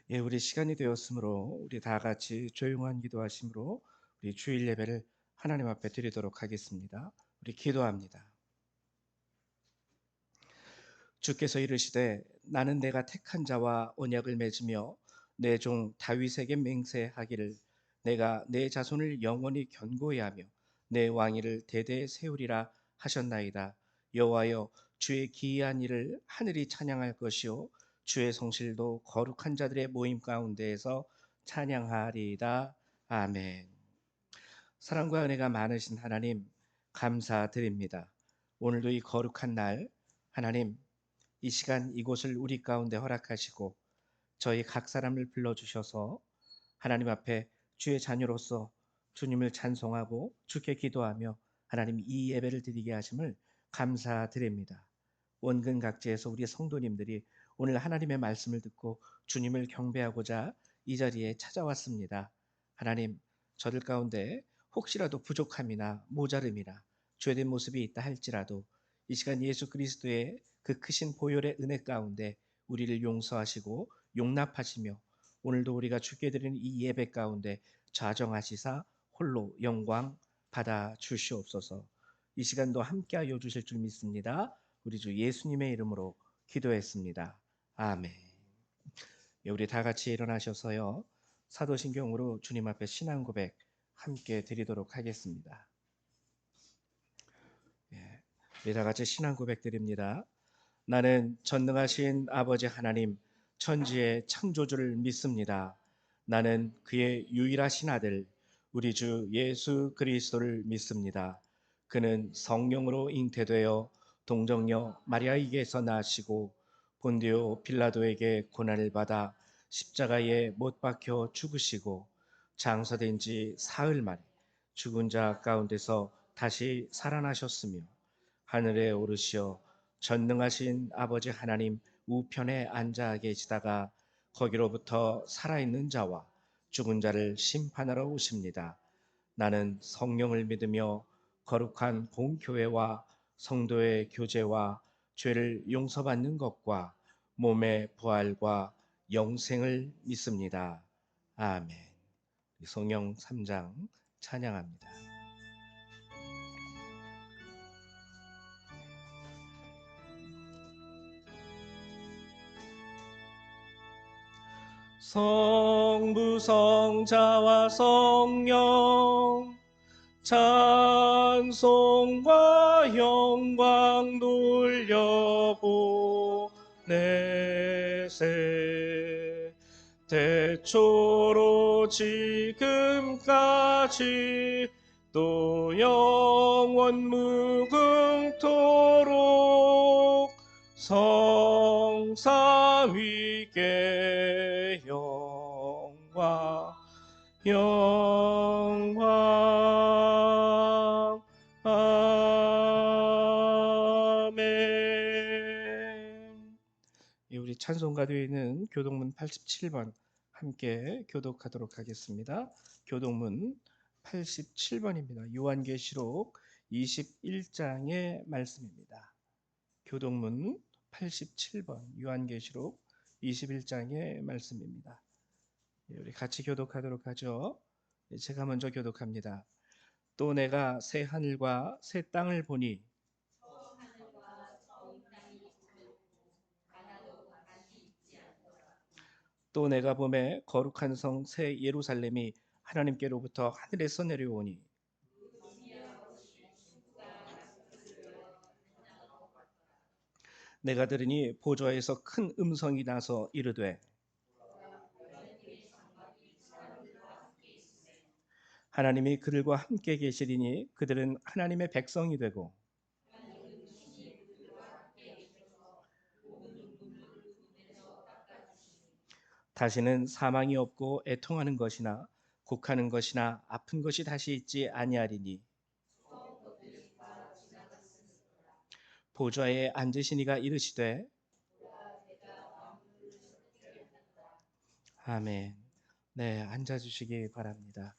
예, 우리 시간이 되었으므로 우리 다 같이 조용한 기도하심으로 우리 주일 예배를 하나님 앞에 드리도록 하겠습니다. 우리 기도합니다. 주께서 이르시되 나는 내가 택한 자와 언약을 맺으며 내 종 다윗에게 맹세하기를 내가 내 자손을 영원히 견고히 하며 내 왕위를 대대에 세우리라 하셨나이다. 여호와여, 주의 기이한 일을 하늘이 찬양할 것이요 주의 성실도 거룩한 자들의 모임 가운데에서 찬양하리이다. 아멘. 사랑과 은혜가 많으신 하나님, 감사드립니다. 오늘도 이 거룩한 날, 하나님, 이 시간 이곳을 우리 가운데 허락하시고 저희 각 사람을 불러주셔서 하나님 앞에 주의 자녀로서 주님을 찬송하고 주께 기도하며 하나님 이 예배를 드리게 하심을 감사드립니다. 원근 각지에서 우리 성도님들이 오늘 하나님의 말씀을 듣고 주님을 경배하고자 이 자리에 찾아왔습니다. 하나님, 저들 가운데 혹시라도 부족함이나 모자름이나 죄된 모습이 있다 할지라도 이 시간 예수 그리스도의 그 크신 보혈의 은혜 가운데 우리를 용서하시고 용납하시며 오늘도 우리가 주께 드리는 이 예배 가운데 좌정하시사 홀로 영광 받아 주시옵소서. 이 시간도 함께하여 주실 줄 믿습니다. 우리 주 예수님의 이름으로 기도했습니다. 아멘. 우리 다 같이 일어나셔서요, 사도신경으로 주님 앞에 신앙 고백 함께 드리도록 하겠습니다. 우리 다 같이 신앙 고백 드립니다. 나는 전능하신 아버지 하나님, 천지의 창조주를 믿습니다. 나는 그의 유일하신 아들, 우리 주 예수 그리스도를 믿습니다. 그는 성령으로 잉태되어 동정녀 마리아에게서 나시고 본디오 빌라도에게 고난을 받아 십자가에 못 박혀 죽으시고 장사된 지 사흘 만에 죽은 자 가운데서 다시 살아나셨으며 하늘에 오르시어 전능하신 아버지 하나님 우편에 앉아 계시다가 거기로부터 살아있는 자와 죽은 자를 심판하러 오십니다. 나는 성령을 믿으며 거룩한 공교회와 성도의 교제와 죄를 용서받는 것과 몸의 부활과 영생을 믿습니다. 아멘. 성령 3장 찬양합니다. 성부 성자와 성령 찬송과 영광 돌려보내세 태초로 지금까지 또 영원 무궁토록 성삼위께 영광 영광 아멘. 우리 찬송가도에는 교동문 87번 함께 교독하도록 하겠습니다. 교동문 87번입니다. 요한계시록 21장의 말씀입니다. 교동문 87번 요한계시록 21장의 말씀입니다. 우리 같이 교독하도록 하죠. 제가 먼저 교독합니다. 또 내가 새 하늘과 새 땅을 보니 또 내가 보매 거룩한 성 새 예루살렘이 하나님께로부터 하늘에서 내려오니 내가 들으니 보좌에서 큰 음성이 나서 이르되 하나님이 그들과 함께 계시리니 그들은 하나님의 백성이 되고 다시는 사망이 없고 애통하는 것이나 곡하는 것이나 아픈 것이 다시 있지 아니하리니 보좌에 앉으신 이가 이르시되 아멘. 네, 앉아 주시기 바랍니다.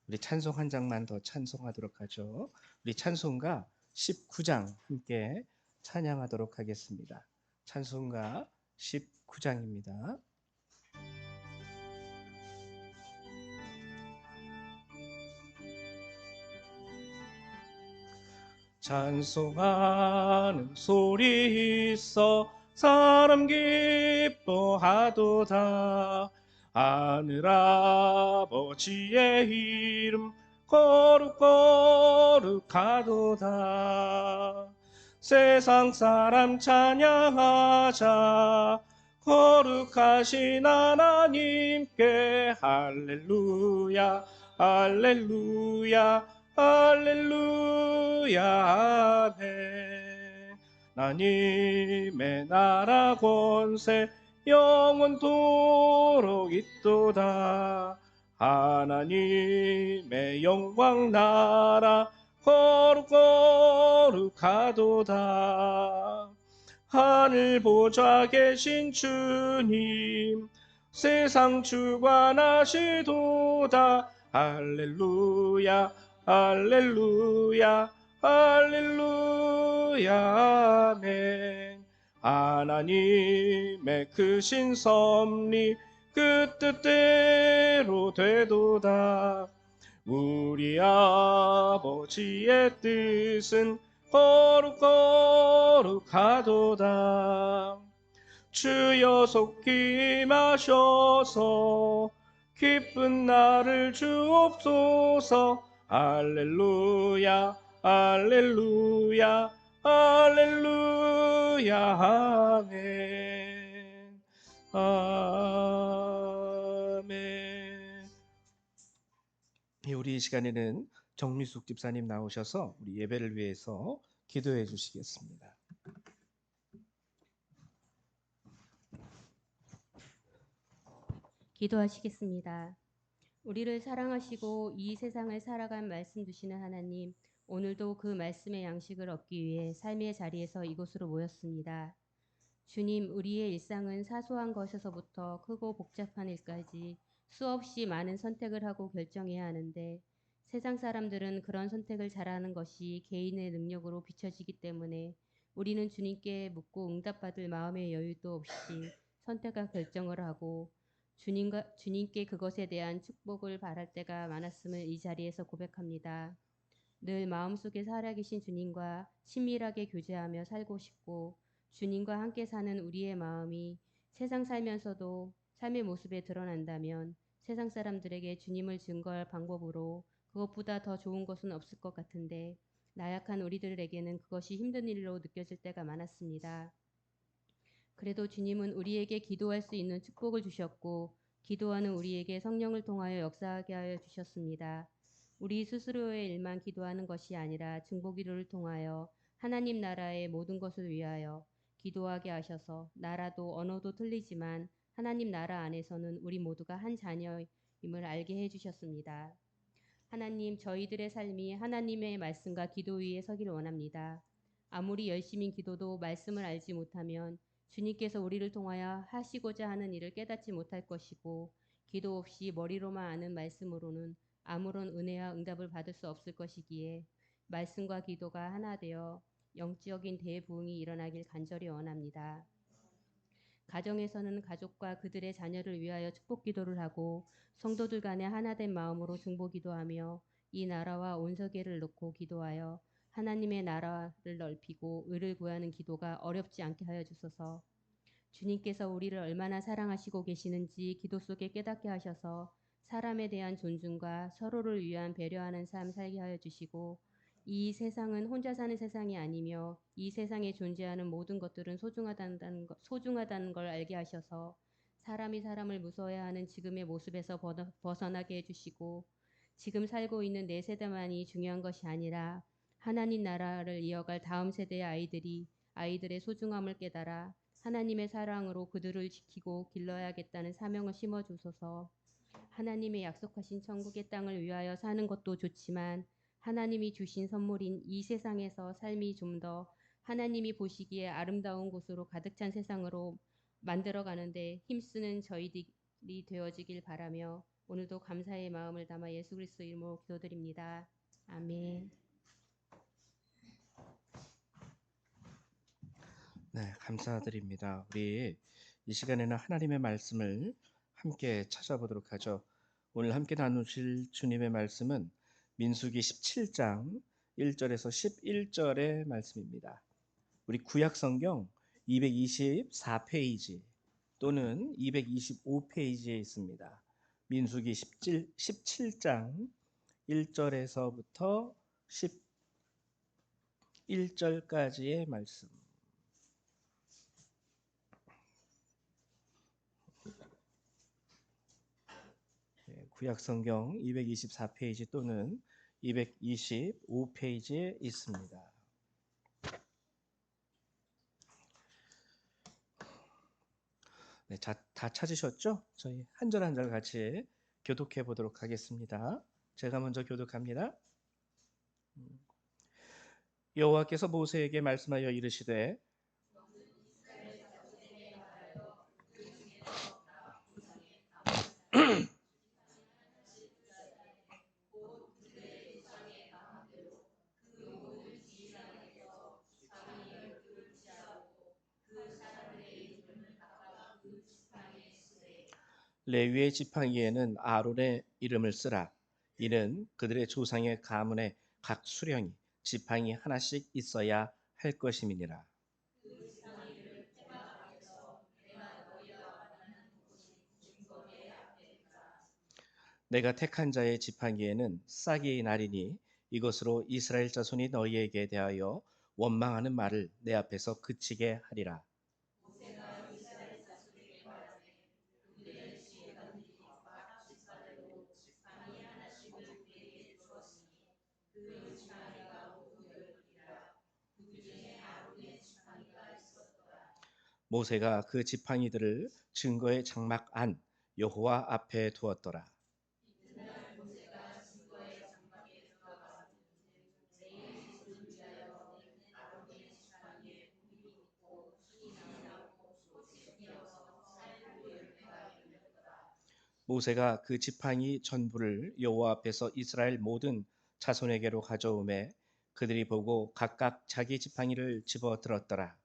우리 찬송 한 장만 더 찬송하도록 하죠. 우리 찬송가 19장 함께 찬양하도록 하겠습니다. 찬송가 19장입니다. 찬송하는 소리 있어 사람 기뻐하도다. 하늘 아버지의 이름 거룩거룩하도다. 세상 사람 찬양하자. 거룩하신 하나님께 할렐루야 할렐루야 할렐루야 아멘. 하나님의 나라 권세 영원토록 있도다. 하나님의 영광 나라 거룩거룩하도다. 하늘 보좌 계신 주님 세상 주관하시도다. 할렐루야 할렐루야 할렐루야 아멘. 하나님의 크신 섭리 그 뜻대로 되도다. 우리 아버지의 뜻은 거룩거룩하도다. 주여 속히 마셔서 기쁜 날을 주옵소서. 할렐루야 할렐루야 할렐루야 아멘 아멘. 우리 이 시간에는 정미숙 집사님 나오셔서 우리 예배를 위해서 기도해 주시겠습니다. 기도하시겠습니다. 우리를 사랑하시고 이 세상을 살아간 말씀 주시는 하나님, 오늘도 그 말씀의 양식을 얻기 위해 삶의 자리에서 이곳으로 모였습니다. 주님, 우리의 일상은 사소한 것에서부터 크고 복잡한 일까지 수없이 많은 선택을 하고 결정해야 하는데 세상 사람들은 그런 선택을 잘하는 것이 개인의 능력으로 비춰지기 때문에 우리는 주님께 묻고 응답받을 마음의 여유도 없이 선택과 결정을 하고 주님께 그것에 대한 축복을 바랄 때가 많았음을 이 자리에서 고백합니다. 늘 마음속에 살아계신 주님과 친밀하게 교제하며 살고 싶고 주님과 함께 사는 우리의 마음이 세상 살면서도 삶의 모습에 드러난다면 세상 사람들에게 주님을 증거할 방법으로 그것보다 더 좋은 것은 없을 것 같은데 나약한 우리들에게는 그것이 힘든 일로 느껴질 때가 많았습니다. 그래도 주님은 우리에게 기도할 수 있는 축복을 주셨고 기도하는 우리에게 성령을 통하여 역사하게 하여 주셨습니다. 우리 스스로의 일만 기도하는 것이 아니라 중보기도를 통하여 하나님 나라의 모든 것을 위하여 기도하게 하셔서 나라도 언어도 틀리지만 하나님 나라 안에서는 우리 모두가 한 자녀임을 알게 해주셨습니다. 하나님, 저희들의 삶이 하나님의 말씀과 기도 위에 서기를 원합니다. 아무리 열심히 기도도 말씀을 알지 못하면 주님께서 우리를 통하여 하시고자 하는 일을 깨닫지 못할 것이고 기도 없이 머리로만 아는 말씀으로는 아무런 은혜와 응답을 받을 수 없을 것이기에 말씀과 기도가 하나 되어 영적인 대부흥이 일어나길 간절히 원합니다. 가정에서는 가족과 그들의 자녀를 위하여 축복 기도를 하고 성도들 간에 하나된 마음으로 중보 기도하며 이 나라와 온 세계를 놓고 기도하여 하나님의 나라를 넓히고 의를 구하는 기도가 어렵지 않게 하여 주소서. 주님께서 우리를 얼마나 사랑하시고 계시는지 기도 속에 깨닫게 하셔서 사람에 대한 존중과 서로를 위한 배려하는 삶 살게 하여 주시고 이 세상은 혼자 사는 세상이 아니며 이 세상에 존재하는 모든 것들은 소중하다는 걸 알게 하셔서 사람이 사람을 무서워해야 하는 지금의 모습에서 벗어나게 해주시고 지금 살고 있는 내 세대만이 중요한 것이 아니라 하나님 나라를 이어갈 다음 세대의 아이들의 소중함을 깨달아 하나님의 사랑으로 그들을 지키고 길러야겠다는 사명을 심어주소서. 하나님의 약속하신 천국의 땅을 위하여 사는 것도 좋지만 하나님이 주신 선물인 이 세상에서 삶이 좀 더 하나님이 보시기에 아름다운 곳으로 가득 찬 세상으로 만들어가는데 힘쓰는 저희들이 되어지길 바라며 오늘도 감사의 마음을 담아 예수 그리스도 이름으로 기도드립니다. 아멘. 네, 감사드립니다. 우리 이 시간에는 하나님의 말씀을 함께 찾아보도록 하죠. 오늘 함께 나누실 주님의 말씀은 민수기 17장 1절에서 11절의 말씀입니다. 우리 구약 성경 224페이지 또는 225페이지에 있습니다. 민수기 17장 1절에서부터 11절까지의 말씀. 구약 성경 224페이지 또는 225페이지에 있습니다. 네, 다 찾으셨죠? 저희 한 절 한 절 같이 교독해 보도록 하겠습니다. 제가 먼저 교독합니다. 여호와께서 모세에게 말씀하여 이르시되 레위의 지팡이에는 아론의 이름을 쓰라. 이는 그들의 조상의 가문의 각 수령이 지팡이 하나씩 있어야 할 것임이니라. 내가 택한 자의 지팡이에는 싹이 나리니 이것으로 이스라엘 자손이 너희에게 대하여 원망하는 말을 내 앞에서 그치게 하리라. 모세가 그 지팡이들을 증거의 장막 안 여호와 앞에 두었더라. 모세가 그 지팡이 전부를 여호와 앞에서 이스라엘 모든 자손에게로 가져오매 그들이 보고 각각 자기 지팡이를 집어 들었더라.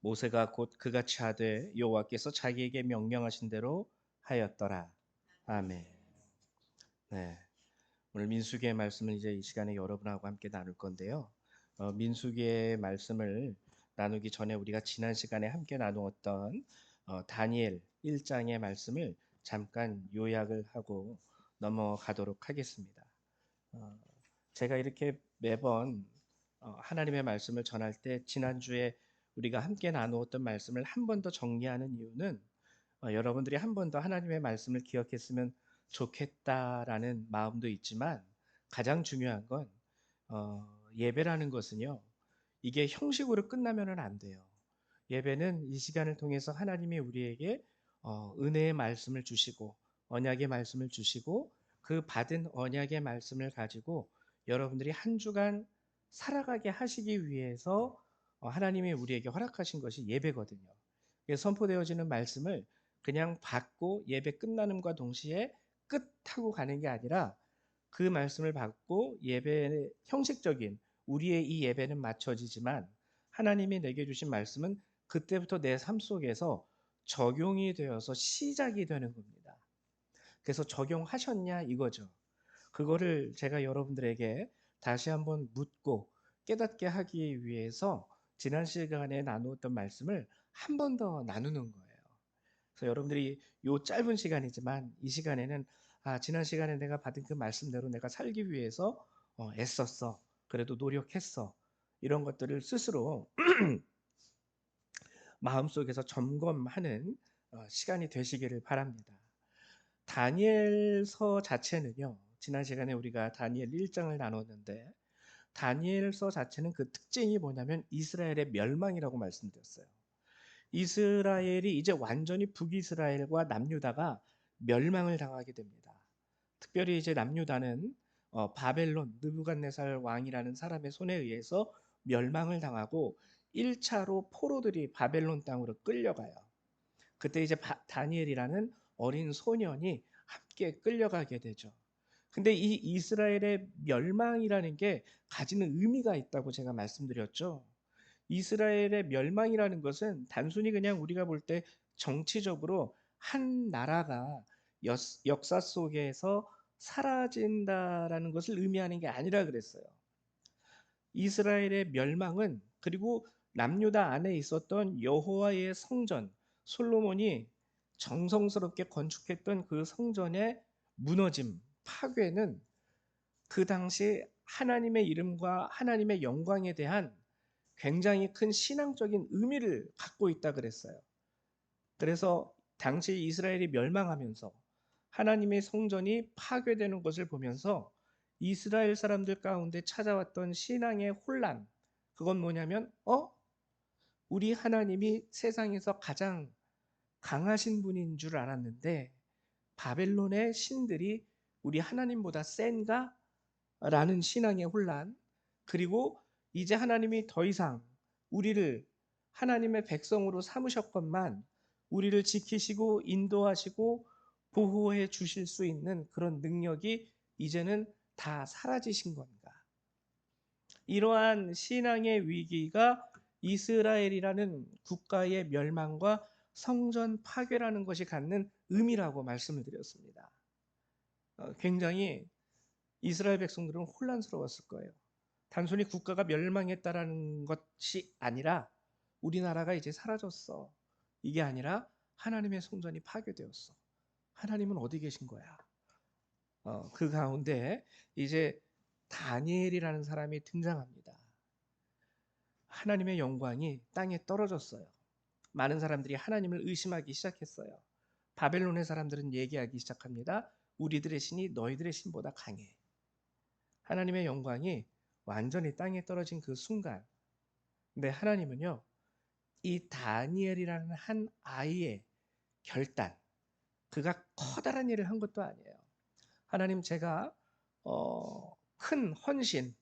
모세가 곧 그같이 하되 여호와께서 자기에게 명령하신 대로 하였더라. 아멘. 네. 오늘 민수기의 말씀을 이제 이 시간에 여러분하고 함께 나눌 건데요. 민수기의 말씀을 나누기 전에 우리가 지난 시간에 함께 나누었던 다니엘 1장의 말씀을 잠깐 요약을 하고 넘어가도록 하겠습니다. 제가 이렇게 매번 하나님의 말씀을 전할 때 지난주에 우리가 함께 나누었던 말씀을 한 번 더 정리하는 이유는 여러분들이 한 번 더 하나님의 말씀을 기억했으면 좋겠다라는 마음도 있지만 가장 중요한 건 예배라는 것은요. 이게 형식으로 끝나면은 안 돼요. 예배는 이 시간을 통해서 하나님이 우리에게 은혜의 말씀을 주시고 언약의 말씀을 주시고 그 받은 언약의 말씀을 가지고 여러분들이 한 주간 살아가게 하시기 위해서 하나님이 우리에게 허락하신 것이 예배거든요. 그래서 선포되어지는 말씀을 그냥 받고 예배 끝나는과 동시에 끝하고 가는 게 아니라 그 말씀을 받고 예배의 형식적인 우리의 이 예배는 맞춰지지만 하나님이 내게 주신 말씀은 그때부터 내 삶 속에서 적용이 되어서 시작이 되는 겁니다. 그래서 적용하셨냐 이거죠. 그거를 제가 여러분들에게 다시 한번 묻고 깨닫게 하기 위해서 지난 시간에 나누었던 말씀을 한 번 더 나누는 거예요. 그래서 여러분들이 요 짧은 시간이지만 이 시간에는 지난 시간에 내가 받은 그 말씀대로 내가 살기 위해서 애썼어. 그래도 노력했어. 이런 것들을 스스로 마음속에서 점검하는 시간이 되시기를 바랍니다. 다니엘서 자체는요. 지난 시간에 우리가 다니엘 1장을 나눴는데 다니엘서 자체는 그 특징이 뭐냐면 이스라엘의 멸망이라고 말씀드렸어요. 이스라엘이 이제 완전히 북이스라엘과 남유다가 멸망을 당하게 됩니다. 특별히 이제 남유다는 바벨론 느부갓네살 왕이라는 사람의 손에 의해서 멸망을 당하고 1차로 포로들이 바벨론 땅으로 끌려가요. 그때 이제 다니엘이라는 어린 소년이 함께 끌려가게 되죠. 근데 이 이스라엘의 멸망이라는 게 가지는 의미가 있다고 제가 말씀드렸죠. 이스라엘의 멸망이라는 것은 단순히 그냥 우리가 볼 때 정치적으로 한 나라가 역사 속에서 사라진다라는 것을 의미하는 게 아니라 그랬어요. 이스라엘의 멸망은, 그리고 남유다 안에 있었던 여호와의 성전, 솔로몬이 정성스럽게 건축했던 그 성전의 무너짐, 파괴는 그 당시 하나님의 이름과 하나님의 영광에 대한 굉장히 큰 신앙적인 의미를 갖고 있다 그랬어요. 그래서 당시 이스라엘이 멸망하면서 하나님의 성전이 파괴되는 것을 보면서 이스라엘 사람들 가운데 찾아왔던 신앙의 혼란, 그건 뭐냐면 우리 하나님이 세상에서 가장 강하신 분인 줄 알았는데 바벨론의 신들이 우리 하나님보다 센가? 라는 신앙의 혼란, 그리고 이제 하나님이 더 이상 우리를 하나님의 백성으로 삼으셨건만 우리를 지키시고 인도하시고 보호해 주실 수 있는 그런 능력이 이제는 다 사라지신 건가? 이러한 신앙의 위기가 이스라엘이라는 국가의 멸망과 성전 파괴라는 것이 갖는 의미라고 말씀을 드렸습니다. 굉장히 이스라엘 백성들은 혼란스러웠을 거예요. 단순히 국가가 멸망했다라는 것이 아니라 우리나라가 이제 사라졌어. 이게 아니라 하나님의 성전이 파괴되었어. 하나님은 어디 계신 거야? 그 가운데 이제 다니엘이라는 사람이 등장합니다. 하나님의 영광이 땅에 떨어졌어요. 많은 사람들이 하나님을 의심하기 시작했어요. 바벨론의 사람들은 얘기하기 시작합니다. 우리들의 신이 너희들의 신보다 강해. 하나님의 영광이 완전히 땅에 떨어진 그 순간, 근데 하나님은요, 이 다니엘이라는 한 아이의 결단, 그가 커다란 일을 한 것도 아니에요. 하나님, 제가 큰 헌신,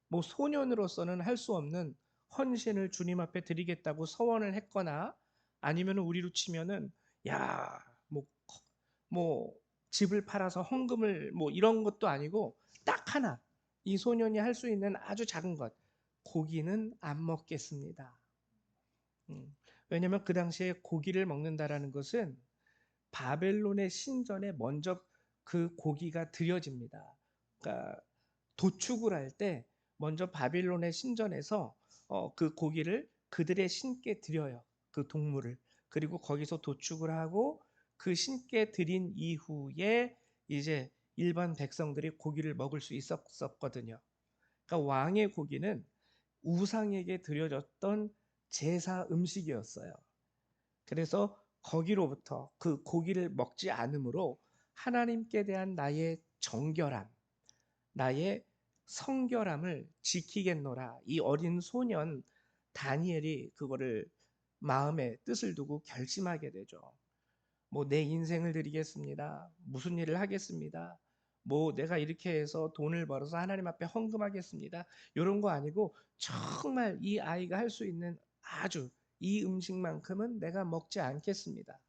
뭐 소년으로서는 할 수 없는 헌신을 주님 앞에 드리겠다고 서원을 했거나, 아니면 우리로 치면은 야뭐 뭐 집을 팔아서 헌금을 뭐 이런 것도 아니고, 딱 하나, 이 소년이 할 수 있는 아주 작은 것, 고기는 안 먹겠습니다. 왜냐하면 그 당시에 고기를 먹는다라는 것은 바벨론의 신전에 먼저 그 고기가 드려집니다. 그러니까 도축을 할 때 먼저 바빌론의 신전에서 그 고기를 그들의 신께 드려요. 그 동물을. 그리고 거기서 도축을 하고 그 신께 드린 이후에 이제 일반 백성들이 고기를 먹을 수 있었거든요. 그러니까 왕의 고기는 우상에게 드려졌던 제사 음식이었어요. 그래서 거기로부터 그 고기를 먹지 않으므로 하나님께 대한 나의 정결함, 나의 성결함을 지키겠노라. 이 어린 소년 다니엘이 그거를 마음에 뜻을 두고 결심하게 되죠. 뭐 내 인생을 드리겠습니다. 무슨 일을 하겠습니다. 뭐 내가 이렇게 해서 돈을 벌어서 하나님 앞에 헌금하겠습니다. 이런 거 아니고 정말 이 아이가 할 수 있는 아주 이 음식만큼은 내가 먹지 않겠습니다.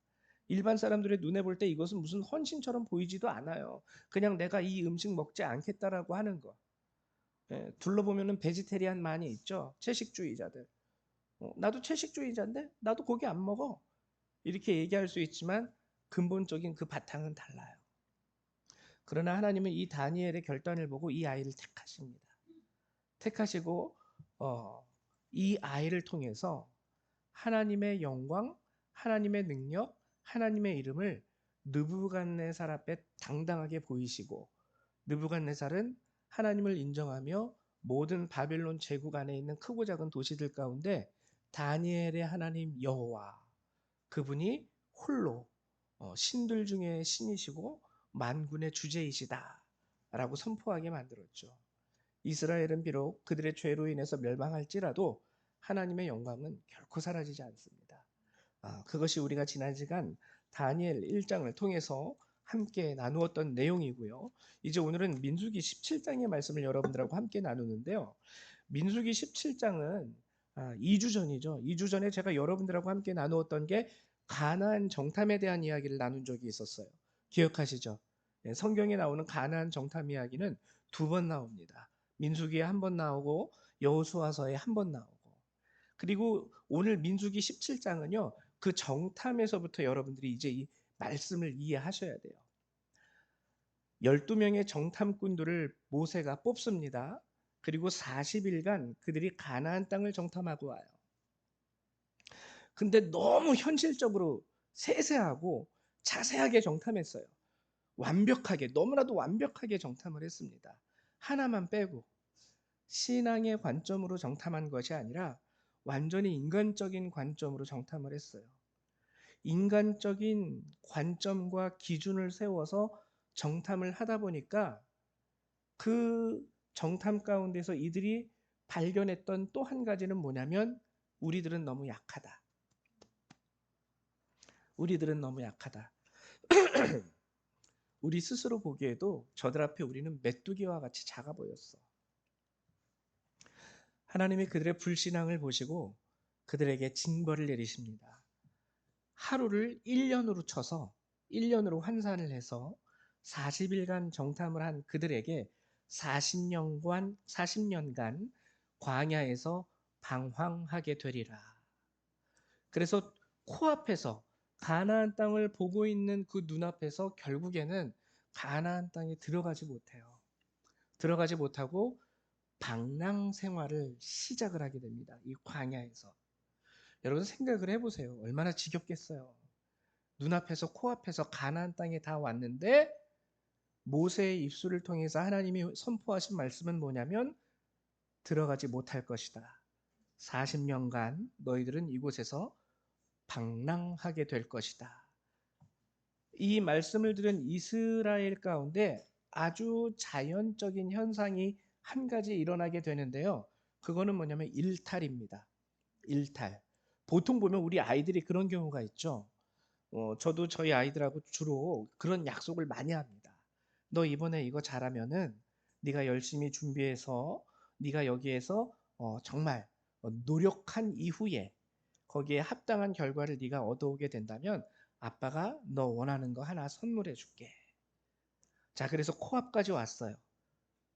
일반 사람들의 눈에 볼 때 이것은 무슨 헌신처럼 보이지도 않아요. 그냥 내가 이 음식 먹지 않겠다라고 하는 거. 예, 둘러보면은 베지테리안 많이 있죠. 채식주의자들. 나도 채식주의자인데 나도 고기 안 먹어. 이렇게 얘기할 수 있지만 근본적인 그 바탕은 달라요. 그러나 하나님은 이 다니엘의 결단을 보고 이 아이를 택하십니다. 택하시고 이 아이를 통해서 하나님의 영광, 하나님의 능력, 하나님의 이름을 느부갓네살 앞에 당당하게 보이시고, 느부갓네살은 하나님을 인정하며 모든 바벨론 제국 안에 있는 크고 작은 도시들 가운데 다니엘의 하나님 여호와, 그분이 홀로 신들 중에 신이시고 만군의 주제이시다 라고 선포하게 만들었죠. 이스라엘은 비록 그들의 죄로 인해서 멸망할지라도 하나님의 영광은 결코 사라지지 않습니다. 그것이 우리가 지난 시간 다니엘 1장을 통해서 함께 나누었던 내용이고요. 이제 오늘은 민수기 17장의 말씀을 여러분들하고 함께 나누는데요. 민수기 17장은 2주 전이죠. 2주 전에 제가 여러분들하고 함께 나누었던 게 가나안 정탐에 대한 이야기를 나눈 적이 있었어요. 기억하시죠? 성경에 나오는 가나안 정탐 이야기는 2번 나옵니다. 민수기에 1번 나오고 여호수아서에 1번 나오고. 그리고 오늘 민수기 17장은요. 그 정탐에서부터 여러분들이 이제 이 말씀을 이해하셔야 돼요. 12명의 정탐꾼들을 모세가 뽑습니다. 그리고 40일간 그들이 가나안 땅을 정탐하고 와요. 근데 너무 현실적으로 세세하고 자세하게 정탐했어요. 완벽하게, 너무나도 완벽하게 정탐을 했습니다. 하나만 빼고 신앙의 관점으로 정탐한 것이 아니라 완전히 인간적인 관점으로 정탐을 했어요. 인간적인 관점과 기준을 세워서 정탐을 하다 보니까 그 정탐 가운데서 이들이 발견했던 또 한 가지는 뭐냐면 우리들은 너무 약하다. 우리들은 너무 약하다. 우리 스스로 보기에도 저들 앞에 우리는 메뚜기와 같이 작아 보였어. 하나님이 그들의 불신앙을 보시고 그들에게 징벌을 내리십니다. 하루를 1년으로 쳐서 1년으로 환산을 해서 40일간 정탐을 한 그들에게 40년간 광야에서 방황하게 되리라. 그래서 코앞에서 가나안 땅을 보고 있는 그 눈앞에서 결국에는 가나안 땅에 들어가지 못해요. 들어가지 못하고 방랑 생활을 시작을 하게 됩니다. 이 광야에서. 여러분 생각을 해보세요. 얼마나 지겹겠어요. 눈앞에서 코앞에서 가나안 땅에 다 왔는데 모세의 입술을 통해서 하나님이 선포하신 말씀은 뭐냐면 들어가지 못할 것이다. 40년간 너희들은 이곳에서 방랑하게 될 것이다. 이 말씀을 들은 이스라엘 가운데 아주 자연적인 현상이 한 가지 일어나게 되는데요. 그거는 뭐냐면 일탈입니다. 일탈. 보통 보면 우리 아이들이 그런 경우가 있죠. 저도 저희 아이들하고 주로 그런 약속을 많이 합니다. 너 이번에 이거 잘하면은 네가 열심히 준비해서 네가 여기에서 정말 노력한 이후에 거기에 합당한 결과를 네가 얻어오게 된다면 아빠가 너 원하는 거 하나 선물해 줄게. 자, 그래서 코앞까지 왔어요.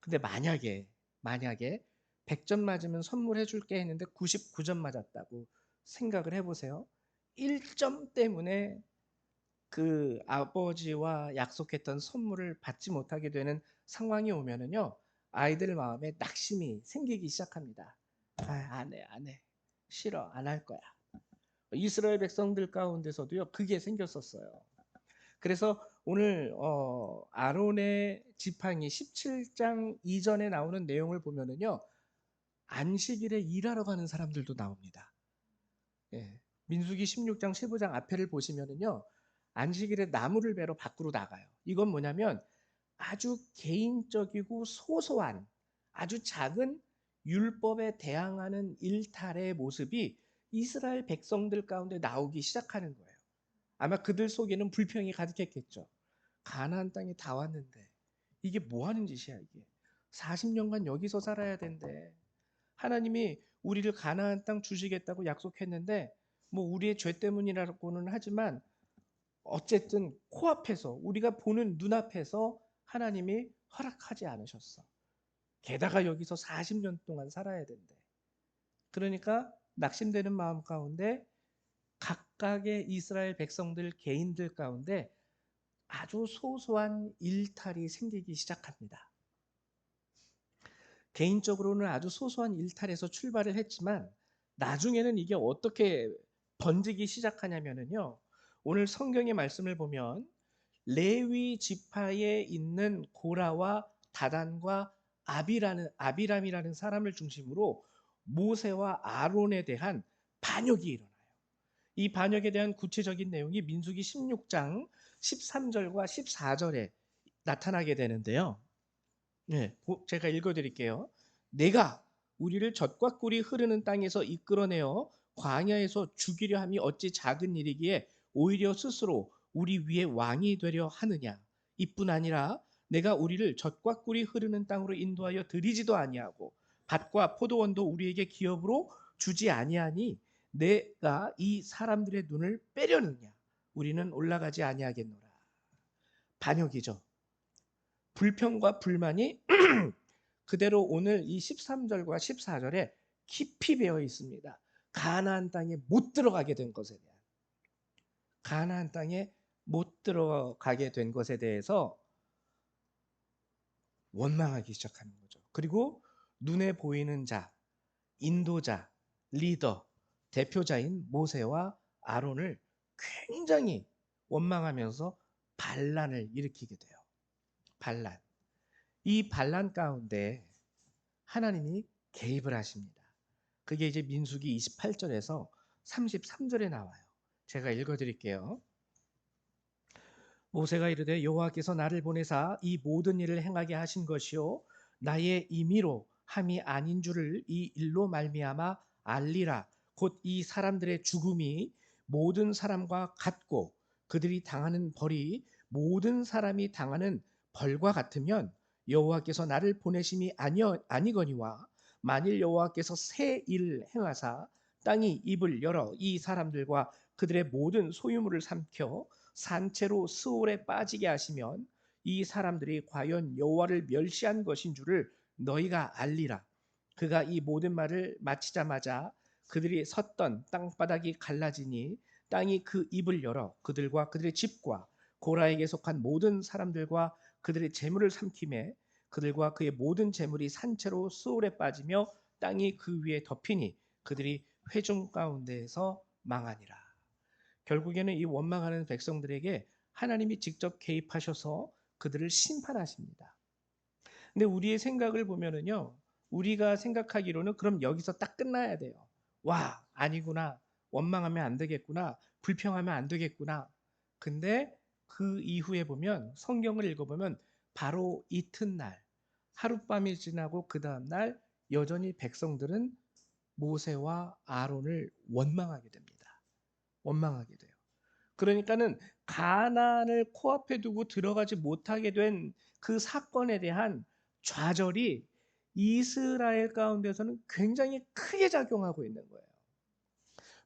근데 만약에 100점 맞으면 선물해 줄게 했는데 99점 맞았다고 생각을 해보세요. 1점 때문에 그 아버지와 약속했던 선물을 받지 못하게 되는 상황이 오면은요, 아이들 마음에 낙심이 생기기 시작합니다. 안 해. 싫어. 안 할 거야. 이스라엘 백성들 가운데서도요, 그게 생겼었어요. 그래서 오늘 아론의 지팡이 17장 이전에 나오는 내용을 보면은요, 안식일에 일하러 가는 사람들도 나옵니다. 예. 민수기 16장 15장 앞에를 보시면은요, 안식일에 나무를 베러 밖으로 나가요. 이건 뭐냐면 아주 개인적이고 소소한 아주 작은 율법에 대항하는 일탈의 모습이 이스라엘 백성들 가운데 나오기 시작하는 거예요. 아마 그들 속에는 불평이 가득했겠죠. 가나안 땅에 다 왔는데 이게 뭐 하는 짓이야 이게. 40년간 여기서 살아야 된대. 하나님이 우리를 가나안 땅 주시겠다고 약속했는데 뭐 우리의 죄 때문이라고는 하지만 어쨌든 코앞에서 우리가 보는 눈앞에서 하나님이 허락하지 않으셨어. 게다가 여기서 40년 동안 살아야 된대. 그러니까 낙심되는 마음 가운데 각각의 이스라엘 백성들 개인들 가운데 아주 소소한 일탈이 생기기 시작합니다. 개인적으로는 아주 소소한 일탈에서 출발을 했지만 나중에는 이게 어떻게 번지기 시작하냐면요. 오늘 성경의 말씀을 보면 레위 지파에 있는 고라와 다단과 아비람이라는 사람을 중심으로 모세와 아론에 대한 반역이 일어나요. 이 반역에 대한 구체적인 내용이 민수기 16장 13절과 14절에 나타나게 되는데요. 네, 제가 읽어드릴게요. 내가 우리를 젖과 꿀이 흐르는 땅에서 이끌어내어 광야에서 죽이려 함이 어찌 작은 일이기에 오히려 스스로 우리 위에 왕이 되려 하느냐. 이뿐 아니라 내가 우리를 젖과 꿀이 흐르는 땅으로 인도하여 들이지도 아니하고 밭과 포도원도 우리에게 기업으로 주지 아니하니 내가 이 사람들의 눈을 빼려느냐. 우리는 올라가지 아니하겠노라. 반역이죠. 불평과 불만이 그대로 오늘 이 13절과 14절에 깊이 배어 있습니다. 가나안 땅에 못 들어가게 된 것에 대한, 가나안 땅에 못 들어가게 된 것에 대해서 원망하기 시작하는 거죠. 그리고 눈에 보이는 자, 인도자, 리더, 대표자인 모세와 아론을 굉장히 원망하면서 반란을 일으키게 돼요. 반란. 이 반란 가운데 하나님이 개입을 하십니다. 그게 이제 민수기 28절에서 33절에 나와요. 제가 읽어드릴게요. 모세가 이르되 여호와께서 나를 보내사 이 모든 일을 행하게 하신 것이요 나의 임의로 함이 아닌 줄을 이 일로 말미암아 알리라. 곧 이 사람들의 죽음이 모든 사람과 같고 그들이 당하는 벌이 모든 사람이 당하는 벌과 같으면 여호와께서 나를 보내심이 아니거니와 만일 여호와께서 새 일을 행하사 땅이 입을 열어 이 사람들과 그들의 모든 소유물을 삼켜 산채로 스올에 빠지게 하시면 이 사람들이 과연 여호와를 멸시한 것인 줄을 너희가 알리라. 그가 이 모든 말을 마치자마자 그들이 섰던 땅바닥이 갈라지니 땅이 그 입을 열어 그들과 그들의 집과 고라에게 속한 모든 사람들과 그들의 재물을 삼키매 그들과 그의 모든 재물이 산채로 스올에 빠지며 땅이 그 위에 덮이니 그들이 회중 가운데에서 망하니라. 결국에는 이 원망하는 백성들에게 하나님이 직접 개입하셔서 그들을 심판하십니다. 근데 우리의 생각을 보면은요, 우리가 생각하기로는 그럼 여기서 딱 끝나야 돼요. 와, 아니구나. 원망하면 안 되겠구나. 불평하면 안 되겠구나. 근데 그 이후에 보면 성경을 읽어보면 바로 이튿날 하룻밤이 지나고 그 다음날 여전히 백성들은 모세와 아론을 원망하게 됩니다. 원망하게 돼요. 그러니까는 가난을 코앞에 두고 들어가지 못하게 된 그 사건에 대한 좌절이 이스라엘 가운데서는 굉장히 크게 작용하고 있는 거예요.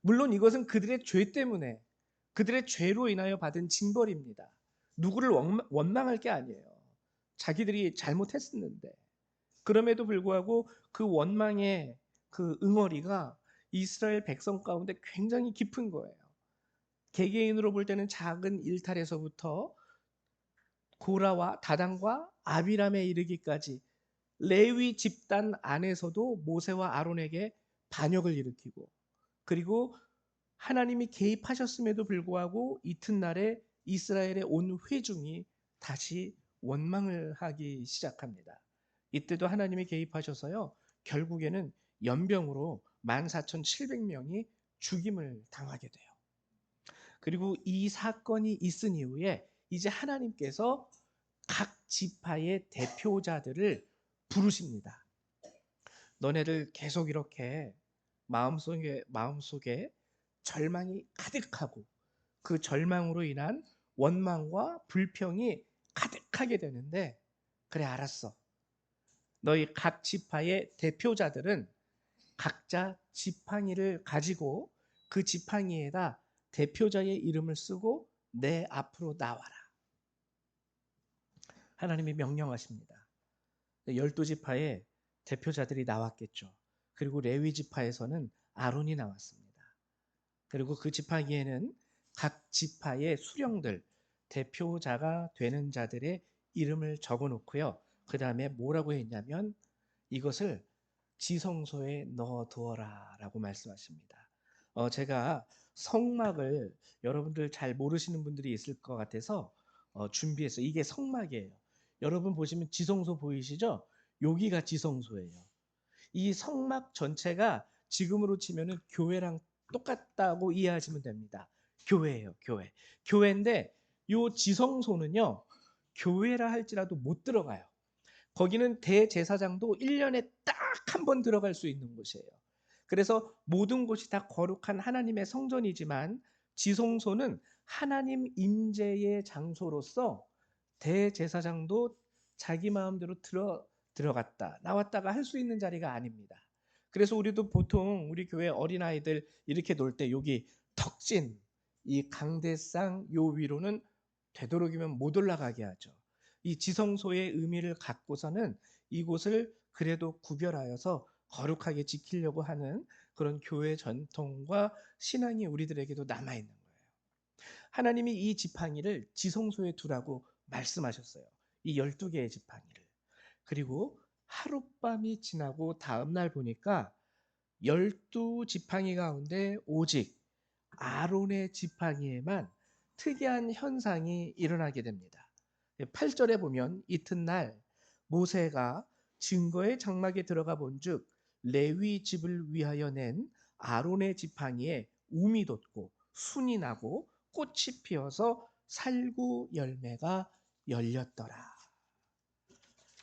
물론 이것은 그들의 죄 때문에 그들의 죄로 인하여 받은 징벌입니다. 누구를 원망할 게 아니에요. 자기들이 잘못했었는데 그럼에도 불구하고 그 원망의 그 응어리가 이스라엘 백성 가운데 굉장히 깊은 거예요. 개개인으로 볼 때는 작은 일탈에서부터 고라와 다단과 아비람에 이르기까지 레위 집단 안에서도 모세와 아론에게 반역을 일으키고 그리고 하나님이 개입하셨음에도 불구하고 이튿날에 이스라엘의 온 회중이 다시 원망을 하기 시작합니다. 이때도 하나님이 개입하셔서요. 결국에는 연병으로 14,700명이 죽임을 당하게 돼요. 그리고 이 사건이 있은 이후에 이제 하나님께서 각 지파의 대표자들을 부르십니다. 너네들 계속 이렇게 마음속에 절망이 가득하고 그 절망으로 인한 원망과 불평이 가득하게 되는데 그래 알았어. 너희 각 지파의 대표자들은 각자 지팡이를 가지고 그 지팡이에다 대표자의 이름을 쓰고 내 앞으로 나와라. 하나님이 명령하십니다. 12지파의 대표자들이 나왔겠죠. 그리고 레위 지파에서는 아론이 나왔습니다. 그리고 그 지팡이에는 각 지파의 수령들, 대표자가 되는 자들의 이름을 적어 놓고요. 그 다음에 뭐라고 했냐면 이것을 지성소에 넣어 두어라 라고 말씀하십니다. 제가 성막을 여러분들 잘 모르시는 분들이 있을 것 같아서 준비해서 이게 성막이에요. 여러분 보시면 지성소 보이시죠? 여기가 지성소예요. 이 성막 전체가 지금으로 치면은 교회랑 똑같다고 이해하시면 됩니다. 교회예요, 교회. 교회인데 요 지성소는요. 교회라 할지라도 못 들어가요. 거기는 대제사장도 1년에 딱 한 번 들어갈 수 있는 곳이에요. 그래서 모든 곳이 다 거룩한 하나님의 성전이지만 지성소는 하나님 임재의 장소로서 대제사장도 자기 마음대로 들어갔다 나왔다가 할 수 있는 자리가 아닙니다. 그래서 우리도 보통 우리 교회 어린아이들 이렇게 놀 때 여기 턱진 이 강대상 요 위로는 되도록이면 못 올라가게 하죠. 이 지성소의 의미를 갖고서는 이곳을 그래도 구별하여서 거룩하게 지키려고 하는 그런 교회 전통과 신앙이 우리들에게도 남아 있는 거예요. 하나님이 이 지팡이를 지성소에 두라고 말씀하셨어요. 이 12개의 지팡이를. 그리고 하룻밤이 지나고 다음 날 보니까 12지팡이 가운데 오직 아론의 지팡이에만 특이한 현상이 일어나게 됩니다. 8절에 보면 이튿날 모세가 증거의 장막에 들어가 본즉 레위 집을 위하여 낸 아론의 지팡이에 움이 돋고 순이 나고 꽃이 피어서 살구 열매가 열렸더라.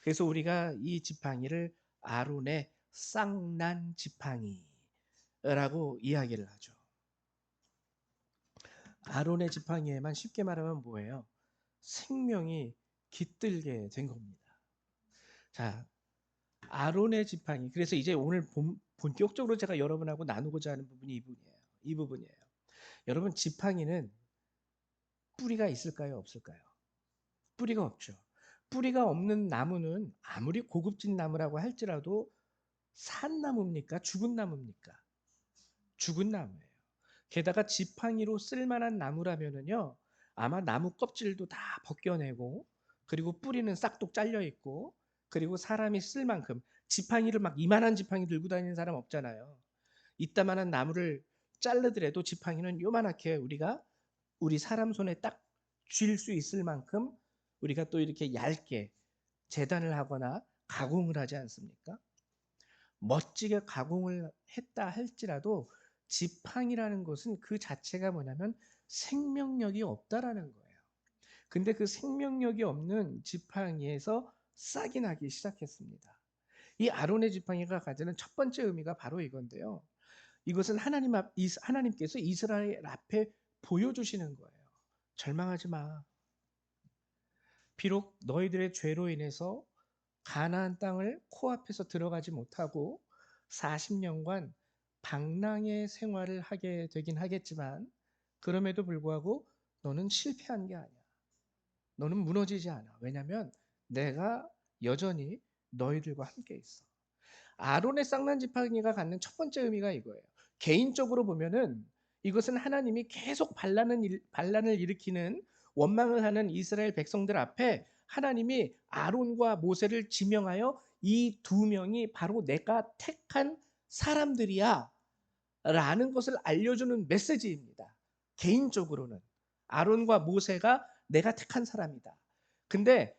그래서 우리가 이 지팡이를 아론의 쌍난 지팡이라고 이야기를 하죠. 아론의 지팡이에만 쉽게 말하면 뭐예요? 생명이 깃들게 된 겁니다. 자, 아론의 지팡이. 그래서 이제 오늘 본격적으로 제가 여러분하고 나누고자 하는 부분이 이 부분이에요. 여러분, 지팡이는 뿌리가 있을까요? 없을까요? 뿌리가 없죠. 뿌리가 없는 나무는 아무리 고급진 나무라고 할지라도 산 나무입니까? 죽은 나무입니까? 죽은 나무예요. 게다가 지팡이로 쓸만한 나무라면은요, 아마 나무 껍질도 다 벗겨내고, 그리고 뿌리는 싹둑 잘려 있고, 그리고 사람이 쓸 만큼 지팡이를 막 이만한 지팡이 들고 다니는 사람 없잖아요. 이따만한 나무를 자르더라도 지팡이는 요만하게 우리 사람 손에 딱 쥘 수 있을 만큼 우리가 또 이렇게 얇게 재단을 하거나 가공을 하지 않습니까? 멋지게 가공을 했다 할지라도 지팡이라는 것은 그 자체가 뭐냐면 생명력이 없다라는 거예요. 근데 그 생명력이 없는 지팡이에서 싹이 나기 시작했습니다. 이 아론의 지팡이가 가지는 첫 번째 의미가 바로 이건데요. 이것은 하나님께서 이스라엘 앞에 보여주시는 거예요. 절망하지 마. 비록 너희들의 죄로 인해서 가나안 땅을 코앞에서 들어가지 못하고 40년간 방랑의 생활을 하게 되긴 하겠지만 그럼에도 불구하고 너는 실패한 게 아니야. 너는 무너지지 않아. 왜냐하면 내가 여전히 너희들과 함께 있어. 아론의 쌍난 지팡이가 갖는 첫 번째 의미가 이거예요. 개인적으로 보면은 이것은 하나님이 계속 반란을 일으키는 원망을 하는 이스라엘 백성들 앞에 하나님이 아론과 모세를 지명하여 이 두 명이 바로 내가 택한 사람들이야 라는 것을 알려주는 메시지입니다. 개인적으로는 아론과 모세가 내가 택한 사람이다. 근데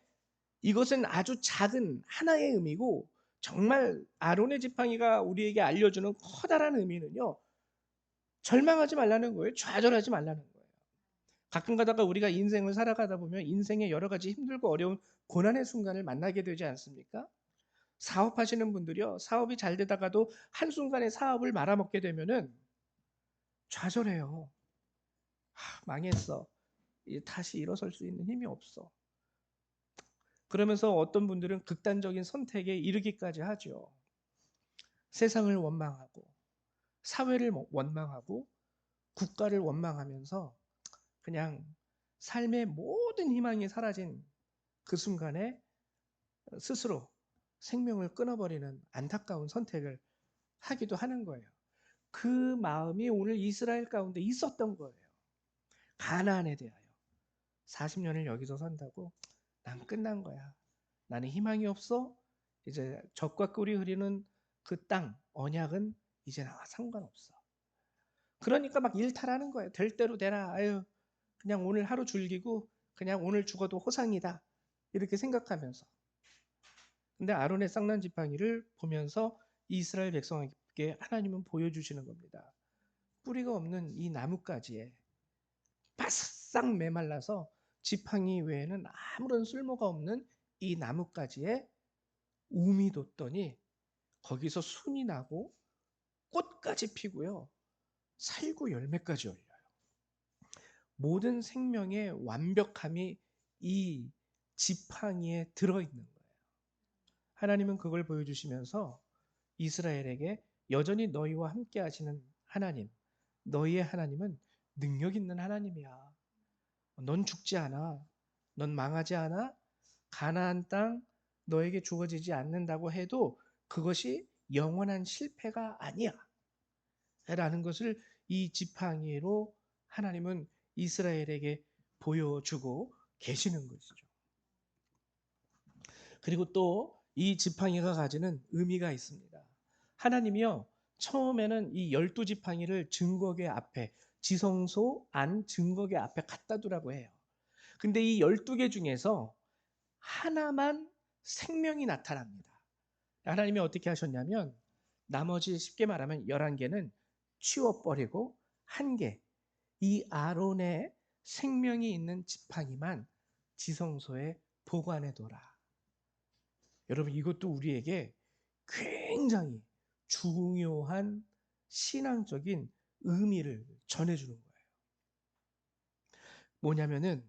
이것은 아주 작은 하나의 의미고 정말 아론의 지팡이가 우리에게 알려주는 커다란 의미는요. 절망하지 말라는 거예요. 좌절하지 말라는 거예요. 가끔 가다가 우리가 인생을 살아가다 보면 인생의 여러 가지 힘들고 어려운 고난의 순간을 만나게 되지 않습니까? 사업하시는 분들이요. 사업이 잘 되다가도 한순간에 사업을 말아먹게 되면은 좌절해요. 망했어. 다시 일어설 수 있는 힘이 없어. 그러면서 어떤 분들은 극단적인 선택에 이르기까지 하죠. 세상을 원망하고 사회를 원망하고 국가를 원망하면서 그냥 삶의 모든 희망이 사라진 그 순간에 스스로 생명을 끊어버리는 안타까운 선택을 하기도 하는 거예요. 그 마음이 오늘 이스라엘 가운데 있었던 거예요. 가나안에 대하여 40년을 여기서 산다고 난 끝난 거야. 나는 희망이 없어. 이제 젖과 꿀이 흐르는 그 땅, 언약은 이제 나와 상관없어. 그러니까 막 일탈하는 거예요. 될 대로 되라. 아유, 그냥 오늘 하루 즐기고 그냥 오늘 죽어도 호상이다. 이렇게 생각하면서. 근데 아론의 쌍난 지팡이를 보면서 이스라엘 백성에게 하나님은 보여주시는 겁니다. 뿌리가 없는 이 나뭇가지에 바싹 메말라서 지팡이 외에는 아무런 쓸모가 없는 이 나뭇가지에 움이 돋더니 거기서 순이 나고 꽃까지 피고요. 살구 열매까지 열려요. 모든 생명의 완벽함이 이 지팡이에 들어있는 거예요. 하나님은 그걸 보여주시면서 이스라엘에게 여전히 너희와 함께 하시는 하나님, 너희의 하나님은 능력 있는 하나님이야. 넌 죽지 않아. 넌 망하지 않아. 가나안 땅 너에게 주어지지 않는다고 해도 그것이 영원한 실패가 아니야 라는 것을 이 지팡이로 하나님은 이스라엘에게 보여주고 계시는 것이죠. 그리고 또 이 지팡이가 가지는 의미가 있습니다. 하나님이요, 처음에는 이 12지팡이를 증거궤 앞에, 지성소 안 증거궤 앞에 갖다 두라고 해요. 근데 이 12개 중에서 하나만 생명이 나타납니다. 하나님이 어떻게 하셨냐면 나머지 쉽게 말하면 11개는 치워버리고 한 개, 이 아론의 생명이 있는 지팡이만 지성소에 보관해 둬라. 여러분, 이것도 우리에게 굉장히 중요한 신앙적인 의미를 전해주는 거예요. 뭐냐면은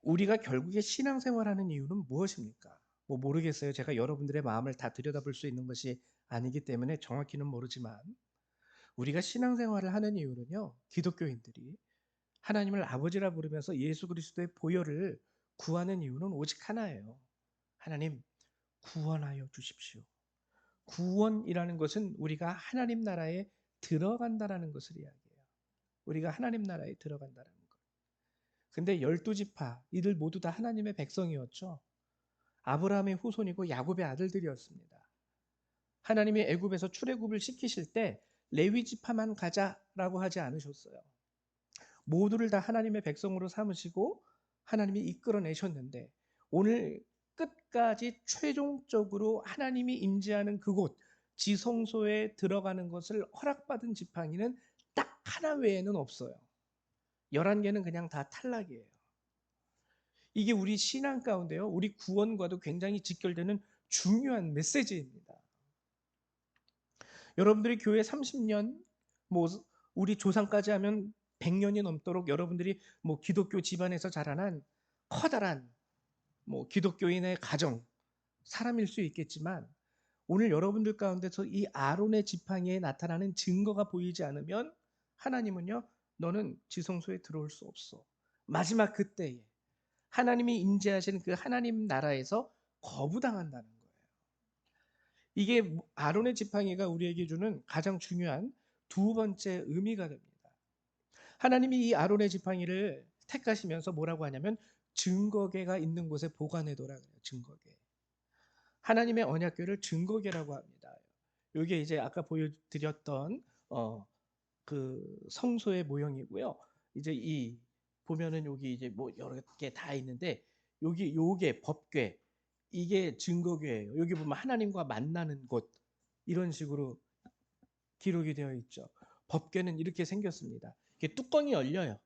우리가 결국에 신앙생활하는 이유는 무엇입니까? 뭐 모르겠어요. 제가 여러분들의 마음을 다 들여다볼 수 있는 것이 아니기 때문에 정확히는 모르지만 우리가 신앙생활을 하는 이유는요, 기독교인들이 하나님을 아버지라 부르면서 예수 그리스도의 보혈을 구하는 이유는 오직 하나예요. 하나님, 구원하여 주십시오. 구원이라는 것은 우리가 하나님 나라에 들어간다라는 것을 이야기해요. 우리가 하나님 나라에 들어간다라는 것. 근데 12지파 이들 모두 다 하나님의 백성이었죠. 아브라함의 후손이고 야곱의 아들들이었습니다. 하나님이 애굽에서 출애굽을 시키실 때 레위 지파만 가자라고 하지 않으셨어요. 모두를 다 하나님의 백성으로 삼으시고 하나님이 이끌어내셨는데 오늘 끝까지 최종적으로 하나님이 임재하는 그곳 지성소에 들어가는 것을 허락받은 지팡이는 딱 하나 외에는 없어요. 11개는 그냥 다 탈락이에요. 이게 우리 신앙 가운데요, 우리 구원과도 굉장히 직결되는 중요한 메시지입니다. 여러분들이 교회 30년, 뭐 우리 조상까지 하면 100년이 넘도록 여러분들이 뭐 기독교 집안에서 자라난 커다란 뭐 기독교인의 가정, 사람일 수 있겠지만 오늘 여러분들 가운데서 이 아론의 지팡이에 나타나는 증거가 보이지 않으면 하나님은요, 너는 지성소에 들어올 수 없어. 마지막 그때에 하나님이 임재하시는 그 하나님 나라에서 거부당한다는 거예요. 이게 아론의 지팡이가 우리에게 주는 가장 중요한 두 번째 의미가 됩니다. 하나님이 이 아론의 지팡이를 택하시면서 뭐라고 하냐면 증거궤가 있는 곳에 보관해둬라 그래요. 증거궤. 하나님의 언약궤를 증거궤라고 합니다. 이게 이제 아까 보여드렸던 그 성소의 모형이고요. 이제 이 보면은 여기 이제 뭐 여러 개 다 있는데 여기 요게 법궤, 이게 증거궤예요. 여기 보면 하나님과 만나는 곳 이런 식으로 기록이 되어 있죠. 법궤는 이렇게 생겼습니다. 이게 뚜껑이 열려요.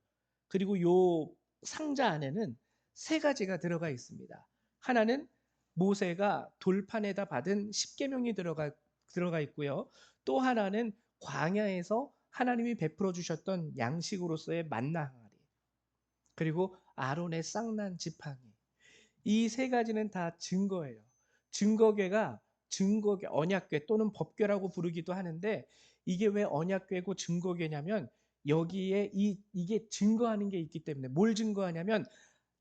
그리고 요 상자 안에는 세 가지가 들어가 있습니다. 하나는 모세가 돌판에다 받은 십계명이 들어가 있고요. 또 하나는 광야에서 하나님이 베풀어 주셨던 양식으로서의 만나 항아리. 그리고 아론의 쌍난 지팡이. 이 세 가지는 다 증거예요. 증거궤가 증거궤, 언약궤 또는 법궤라고 부르기도 하는데 이게 왜 언약궤고 증거궤냐면 여기에 이게 증거하는 게 있기 때문에 뭘 증거하냐면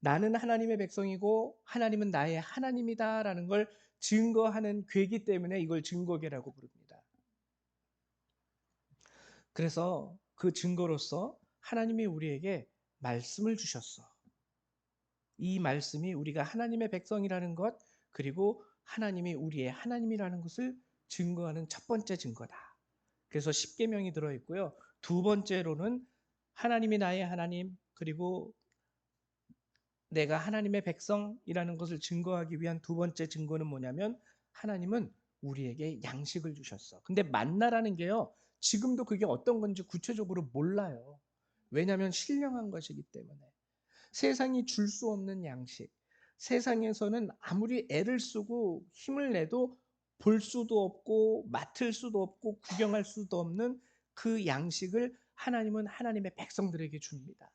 나는 하나님의 백성이고 하나님은 나의 하나님이다라는 걸 증거하는 궤이기 때문에 이걸 증거궤라고 부릅니다. 그래서 그 증거로서 하나님이 우리에게 말씀을 주셨어. 이 말씀이 우리가 하나님의 백성이라는 것, 그리고 하나님이 우리의 하나님이라는 것을 증거하는 첫 번째 증거다. 그래서 십계명이 들어 있고요. 두 번째로는 하나님이 나의 하나님, 그리고 내가 하나님의 백성이라는 것을 증거하기 위한 두 번째 증거는 뭐냐면 하나님은 우리에게 양식을 주셨어. 근데 만나라는 게요, 지금도 그게 어떤 건지 구체적으로 몰라요. 왜냐하면 신령한 것이기 때문에. 세상이 줄 수 없는 양식. 세상에서는 아무리 애를 쓰고 힘을 내도 볼 수도 없고 맡을 수도 없고 구경할 수도 없는 그 양식을 하나님은 하나님의 백성들에게 줍니다.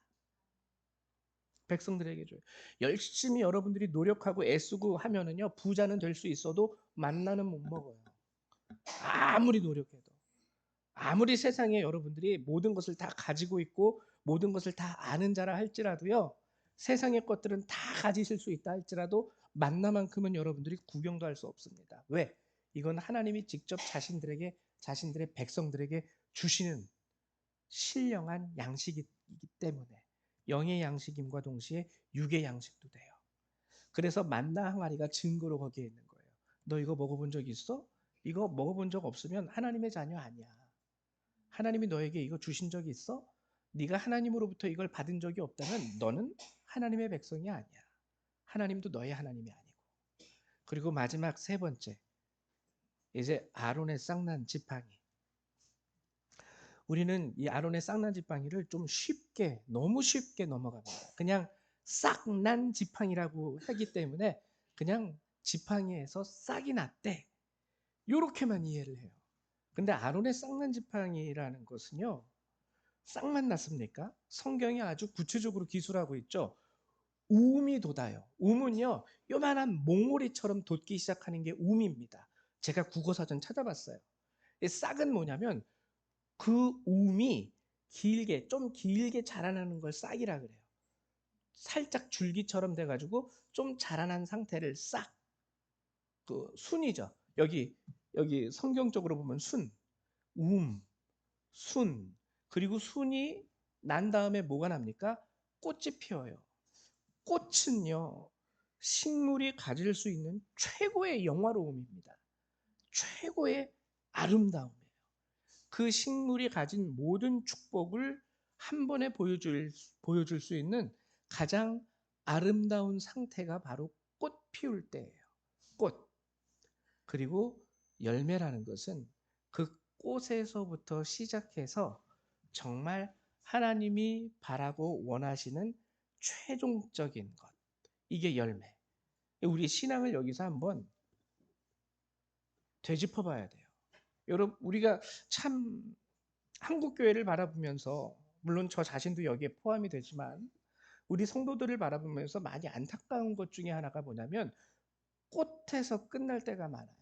백성들에게 줘요. 열심히 여러분들이 노력하고 애쓰고 하면은요, 부자는 될 수 있어도 만나는 못 먹어요. 아무리 노력해도. 아무리 세상에 여러분들이 모든 것을 다 가지고 있고 모든 것을 다 아는 자라 할지라도요, 세상의 것들은 다 가지실 수 있다 할지라도 만나만큼은 여러분들이 구경도 할 수 없습니다. 왜? 이건 하나님이 직접 자신들의 백성들에게 주시는 신령한 양식이기 때문에 영의 양식임과 동시에 육의 양식도 돼요. 그래서 만나 항아리가 증거로 거기에 있는 거예요. 너 이거 먹어본 적 있어? 이거 먹어본 적 없으면 하나님의 자녀 아니야. 하나님이 너에게 이거 주신 적이 있어? 네가 하나님으로부터 이걸 받은 적이 없다면 너는 하나님의 백성이 아니야. 하나님도 너의 하나님이 아니고. 그리고 마지막 세 번째, 이제 아론의 쌍난 지팡이. 우리는 이 아론의 쌍난 지팡이를 좀 쉽게, 너무 쉽게 넘어갑니다. 그냥 싹난 지팡이라고 하기 때문에 그냥 지팡이에서 싹이 났대. 이렇게만 이해를 해요. 근데 아론의 쌍난 지팡이라는 것은요, 싹만 났습니까? 성경이 아주 구체적으로 기술하고 있죠. 우음이 돋아요. 우음은요, 요만한 몽오리처럼 돋기 시작하는 게 우음입니다. 제가 국어사전 찾아봤어요. 이 싹은 뭐냐면 그 우음이 좀 길게 자라나는 걸 싹이라 그래요. 살짝 줄기처럼 돼가지고 좀 자라난 상태를 싹. 그 순이죠. 여기 성경적으로 보면 우음, 순. 그리고 순이 난 다음에 뭐가 납니까? 꽃이 피어요. 꽃은요, 식물이 가질 수 있는 최고의 영화로움입니다. 최고의 아름다움이에요. 그 식물이 가진 모든 축복을 한 번에 보여줄 수 있는 가장 아름다운 상태가 바로 꽃 피울 때예요. 꽃. 그리고 열매라는 것은 그 꽃에서부터 시작해서 정말 하나님이 바라고 원하시는 최종적인 것. 이게 열매. 우리 신앙을 여기서 한번 되짚어 봐야 돼요. 여러분, 우리가 참 한국 교회를 바라보면서 물론 저 자신도 여기에 포함이 되지만 우리 성도들을 바라보면서 많이 안타까운 것 중에 하나가 뭐냐면 꽃에서 끝날 때가 많아요.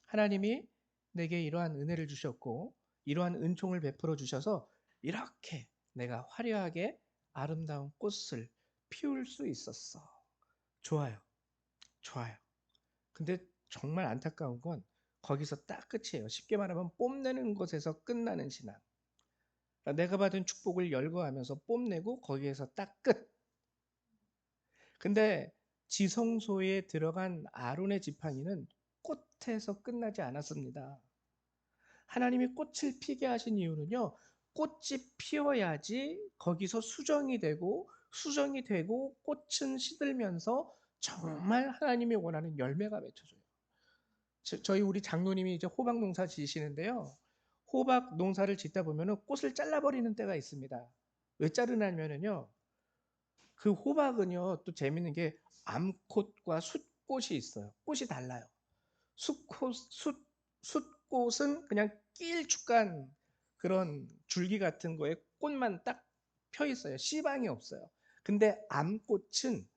하나님이 내게 이러한 은혜를 주셨고 이러한 은총을 베풀어 주셔서 이렇게 내가 화려하게 아름다운 꽃을 피울 수 있었어. 좋아요. 좋아요. 근데 정말 안타까운 건 거기서 딱 끝이에요. 쉽게 말하면 뽐내는 것에서 끝나는 신앙. 그러니까 내가 받은 축복을 열거하면서 뽐내고 거기에서 딱 끝. 근데 지성소에 들어간 아론의 지팡이는 꽃에서 끝나지 않았습니다. 하나님이 꽃을 피게 하신 이유는요. 꽃이 피어야지 거기서 수정이 되고 꽃은 시들면서 정말 하나님이 원하는 열매가 맺혀져요. 저희 우리 장로님이 이제 호박 농사 지시는데요. 호박 농사를 짓다 보면은 꽃을 잘라버리는 때가 있습니다. 왜 자르냐면은요. 그 호박은요, 또 재밌는 게 암꽃과 숫꽃이 있어요. 꽃이 달라요. 숫꽃은 그냥 길쭉한 그런 줄기 같은 거에 꽃만 딱 펴 있어요. 씨방이 없어요. 근데 암꽃은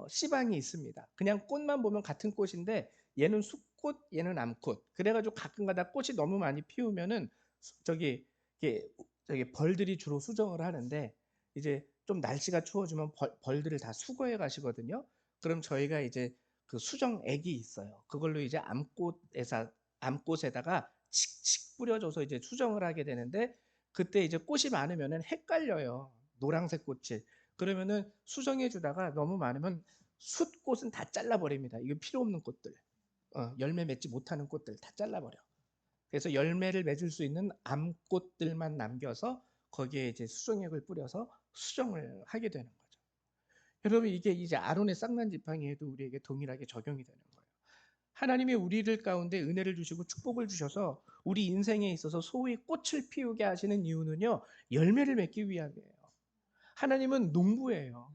씨방이 있습니다. 그냥 꽃만 보면 같은 꽃인데 얘는 숫꽃, 얘는 암꽃. 그래가지고 가끔가다 꽃이 너무 많이 피우면은 저기 저기 벌들이 주로 수정을 하는데 이제 좀 날씨가 추워지면 벌들을 다 수거해 가시거든요. 그럼 저희가 이제 그 수정액이 있어요. 그걸로 이제 암꽃에다가 칙칙 뿌려줘서 이제 수정을 하게 되는데 그때 이제 꽃이 많으면은 헷갈려요. 노란색 꽃이. 그러면은 수정해 주다가 너무 많으면 숫꽃은 다 잘라버립니다. 이거 필요 없는 꽃들. 열매 맺지 못하는 꽃들 다 잘라버려. 그래서 열매를 맺을 수 있는 암꽃들만 남겨서 거기에 이제 수정액을 뿌려서 수정을 하게 되는 거죠. 여러분 이게 이제 아론의 쌍난 지팡이에도 우리에게 동일하게 적용이 되는 거예요. 하나님이 우리들 가운데 은혜를 주시고 축복을 주셔서 우리 인생에 있어서 소위 꽃을 피우게 하시는 이유는요. 열매를 맺기 위함이에요. 하나님은 농부예요.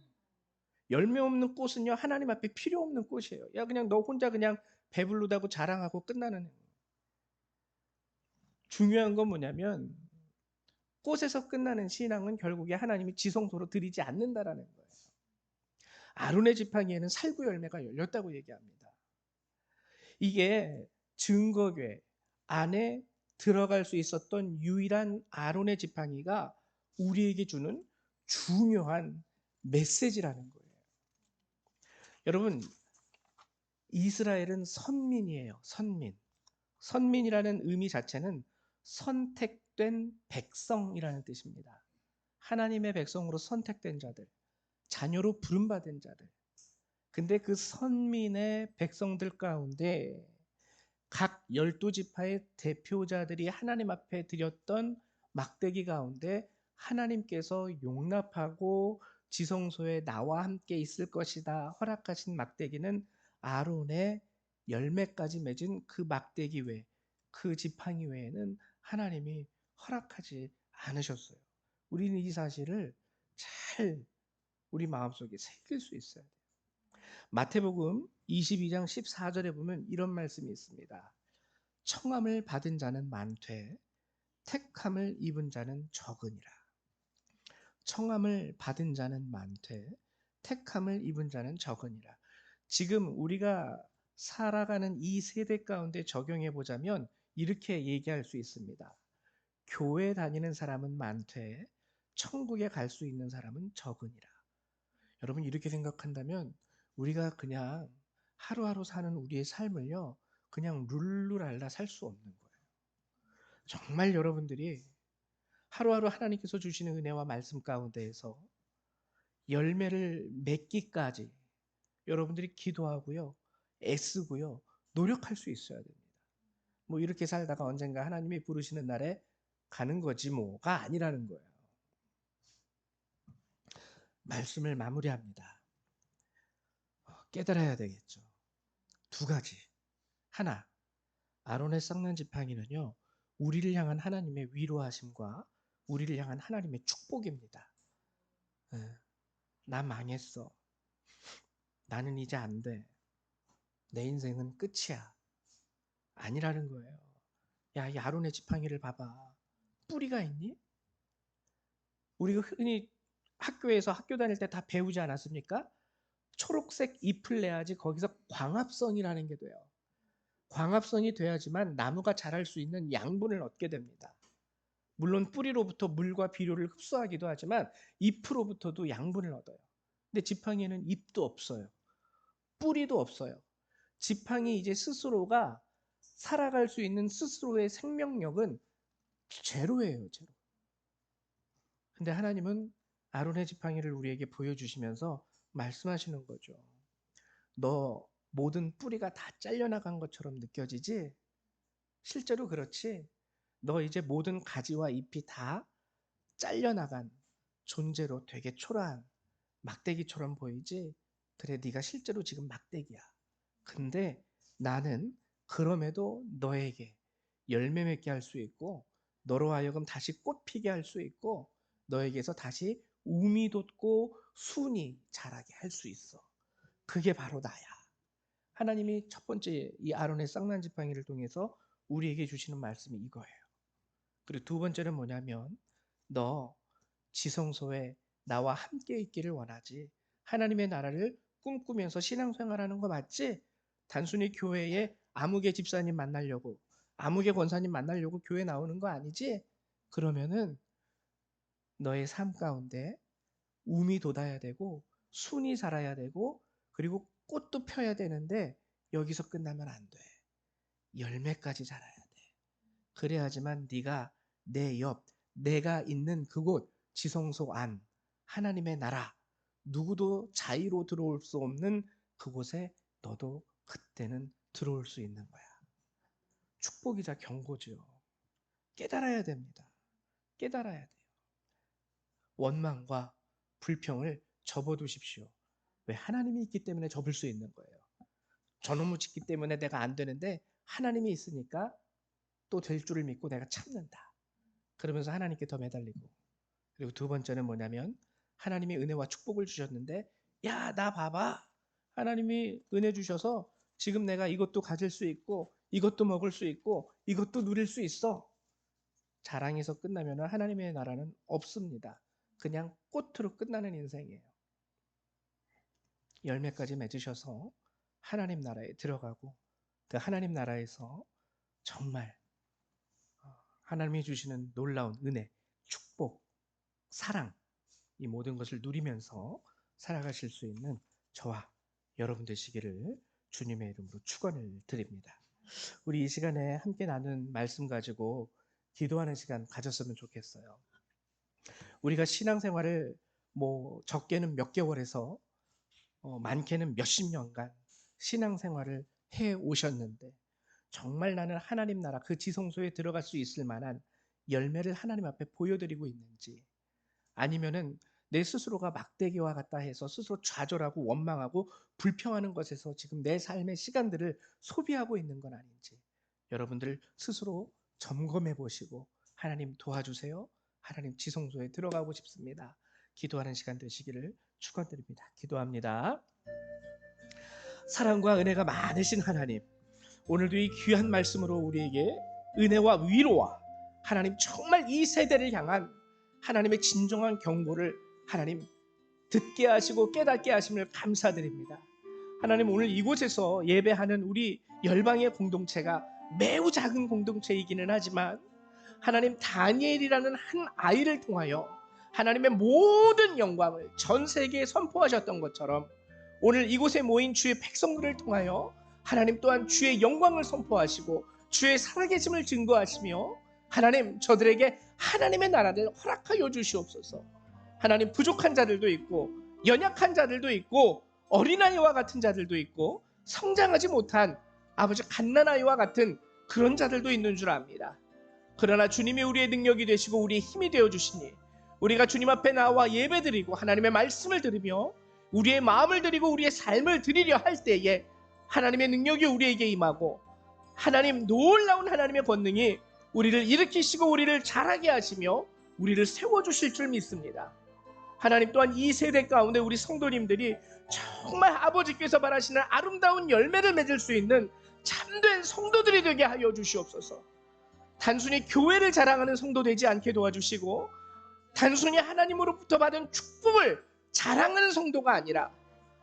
열매 없는 꽃은요. 하나님 앞에 필요 없는 꽃이에요. 야 그냥 너 혼자 그냥 배부르다고 자랑하고 끝나는. 중요한 건 뭐냐면 꽃에서 끝나는 신앙은 결국에 하나님이 지성소로 드리지 않는다라는 거예요. 아론의 지팡이에는 살구 열매가 열렸다고 얘기합니다. 이게 증거궤 안에 들어갈 수 있었던 유일한 아론의 지팡이가 우리에게 주는 중요한 메시지라는 거예요. 여러분, 이스라엘은 선민이에요. 선민. 선민이라는 의미 자체는 선택된 백성이라는 뜻입니다. 하나님의 백성으로 선택된 자들, 자녀로 부름받은 자들. 근데 그 선민의 백성들 가운데 각 12지파의 대표자들이 하나님 앞에 드렸던 막대기 가운데 하나님께서 용납하고 지성소에 나와 함께 있을 것이다 허락하신 막대기는 아론의 열매까지 맺은 그 막대기 외에, 그 지팡이 외에는 하나님이 허락하지 않으셨어요. 우리는 이 사실을 잘 우리 마음속에 새길 수 있어야 돼요. 마태복음 22장 14절에 보면 이런 말씀이 있습니다. 청함을 받은 자는 많되 택함을 입은 자는 적으니라. 청함을 받은 자는 많되 택함을 입은 자는 적으니라. 지금 우리가 살아가는 이 세대 가운데 적용해 보자면 이렇게 얘기할 수 있습니다. 교회 다니는 사람은 많되 천국에 갈 수 있는 사람은 적으니라. 여러분, 이렇게 생각한다면 우리가 그냥 하루하루 사는 우리의 삶을요, 그냥 룰루랄라 살 수 없는 거예요. 정말 여러분들이 하루하루 하나님께서 주시는 은혜와 말씀 가운데에서 열매를 맺기까지 여러분들이 기도하고요, 애쓰고요, 노력할 수 있어야 됩니다. 뭐 이렇게 살다가 언젠가 하나님이 부르시는 날에 가는 거지 뭐가 아니라는 거예요. 말씀을 마무리합니다. 깨달아야 되겠죠. 두 가지. 하나, 아론의 썩는 지팡이는요, 우리를 향한 하나님의 위로하심과 우리를 향한 하나님의 축복입니다. 나 망했어. 나는 이제 안 돼. 내 인생은 끝이야. 아니라는 거예요. 야, 이 아론의 지팡이를 봐봐. 뿌리가 있니? 우리가 흔히 학교에서 학교 다닐 때 다 배우지 않았습니까? 초록색 잎을 내야지 거기서 광합성이라는 게 돼요. 광합성이 돼야지만 나무가 자랄 수 있는 양분을 얻게 됩니다. 물론 뿌리로부터 물과 비료를 흡수하기도 하지만 잎으로부터도 양분을 얻어요. 근데 지팡이에는 잎도 없어요. 뿌리도 없어요. 지팡이 이제 스스로가 살아갈 수 있는 스스로의 생명력은 제로예요, 제로. 근데 하나님은 아론의 지팡이를 우리에게 보여주시면서 말씀하시는 거죠. 너 모든 뿌리가 다 잘려나간 것처럼 느껴지지? 실제로 그렇지. 너 이제 모든 가지와 잎이 다 잘려나간 존재로 되게 초라한 막대기처럼 보이지? 그래, 네가 실제로 지금 막대기야. 근데 나는 그럼에도 너에게 열매 맺게 할 수 있고 너로 하여금 다시 꽃 피게 할 수 있고 너에게서 다시 움이 돋고 순이 자라게 할 수 있어. 그게 바로 나야. 하나님이 첫 번째 이 아론의 쌍난 지팡이를 통해서 우리에게 주시는 말씀이 이거예요. 그리고 두 번째는 뭐냐면 너 지성소에 나와 함께 있기를 원하지. 하나님의 나라를 꿈꾸면서 신앙생활하는 거 맞지? 단순히 교회에 아무개 집사님 만나려고, 아무개 권사님 만나려고 교회 나오는 거 아니지? 그러면은 너의 삶 가운데 움이 돋아야 되고 순이 자라야 되고 그리고 꽃도 펴야 되는데 여기서 끝나면 안 돼. 열매까지 자라야 돼. 그래야지만 네가 내 옆, 내가 있는 그곳 지성소 안 하나님의 나라 누구도 자의로 들어올 수 없는 그곳에 너도 그때는 들어올 수 있는 거야. 축복이자 경고죠. 깨달아야 됩니다. 깨달아야 돼요. 원망과 불평을 접어두십시오. 왜? 하나님이 있기 때문에 접을 수 있는 거예요. 저놈을 짓기 때문에 내가 안 되는데 하나님이 있으니까 또 될 줄을 믿고 내가 참는다. 그러면서 하나님께 더 매달리고. 그리고 두 번째는 뭐냐면 하나님이 은혜와 축복을 주셨는데 야, 나 봐봐. 하나님이 은혜 주셔서 지금 내가 이것도 가질 수 있고 이것도 먹을 수 있고 이것도 누릴 수 있어. 자랑에서 끝나면 하나님의 나라는 없습니다. 그냥 꽃으로 끝나는 인생이에요. 열매까지 맺으셔서 하나님 나라에 들어가고 그 하나님 나라에서 정말 하나님이 주시는 놀라운 은혜, 축복, 사랑 이 모든 것을 누리면서 살아가실 수 있는 저와 여러분 되시기를 주님의 이름으로 축원을 드립니다. 우리 이 시간에 함께 나눈 말씀 가지고 기도하는 시간 가졌으면 좋겠어요. 우리가 신앙생활을 적게는 몇 개월에서 많게는 몇십 년간 신앙생활을 해 오셨는데 정말 나는 하나님 나라 그 지성소에 들어갈 수 있을 만한 열매를 하나님 앞에 보여드리고 있는지, 아니면은 내 스스로가 막대기와 같다 해서 스스로 좌절하고 원망하고 불평하는 것에서 지금 내 삶의 시간들을 소비하고 있는 건 아닌지 여러분들 스스로 점검해 보시고 하나님 도와주세요. 하나님 지성소에 들어가고 싶습니다. 기도하는 시간 되시기를 축원드립니다. 기도합니다. 사랑과 은혜가 많으신 하나님, 오늘도 이 귀한 말씀으로 우리에게 은혜와 위로와 하나님 정말 이 세대를 향한 하나님의 진정한 경고를 하나님 듣게 하시고 깨닫게 하심을 감사드립니다. 하나님, 오늘 이곳에서 예배하는 우리 열방의 공동체가 매우 작은 공동체이기는 하지만 하나님 다니엘이라는 한 아이를 통하여 하나님의 모든 영광을 전 세계에 선포하셨던 것처럼 오늘 이곳에 모인 주의 백성들을 통하여 하나님 또한 주의 영광을 선포하시고 주의 살아계심을 증거하시며 하나님 저들에게 하나님의 나라를 허락하여 주시옵소서. 하나님 부족한 자들도 있고 연약한 자들도 있고 어린아이와 같은 자들도 있고 성장하지 못한 아버지 갓난아이와 같은 그런 자들도 있는 줄 압니다. 그러나 주님이 우리의 능력이 되시고 우리의 힘이 되어주시니 우리가 주님 앞에 나와 예배드리고 하나님의 말씀을 들으며 우리의 마음을 드리고 우리의 삶을 드리려 할 때에 하나님의 능력이 우리에게 임하고 하나님 놀라운 하나님의 권능이 우리를 일으키시고 우리를 자라게 하시며 우리를 세워주실 줄 믿습니다. 하나님 또한 이 세대 가운데 우리 성도님들이 정말 아버지께서 바라시는 아름다운 열매를 맺을 수 있는 참된 성도들이 되게 하여 주시옵소서. 단순히 교회를 자랑하는 성도 되지 않게 도와주시고 단순히 하나님으로부터 받은 축복을 자랑하는 성도가 아니라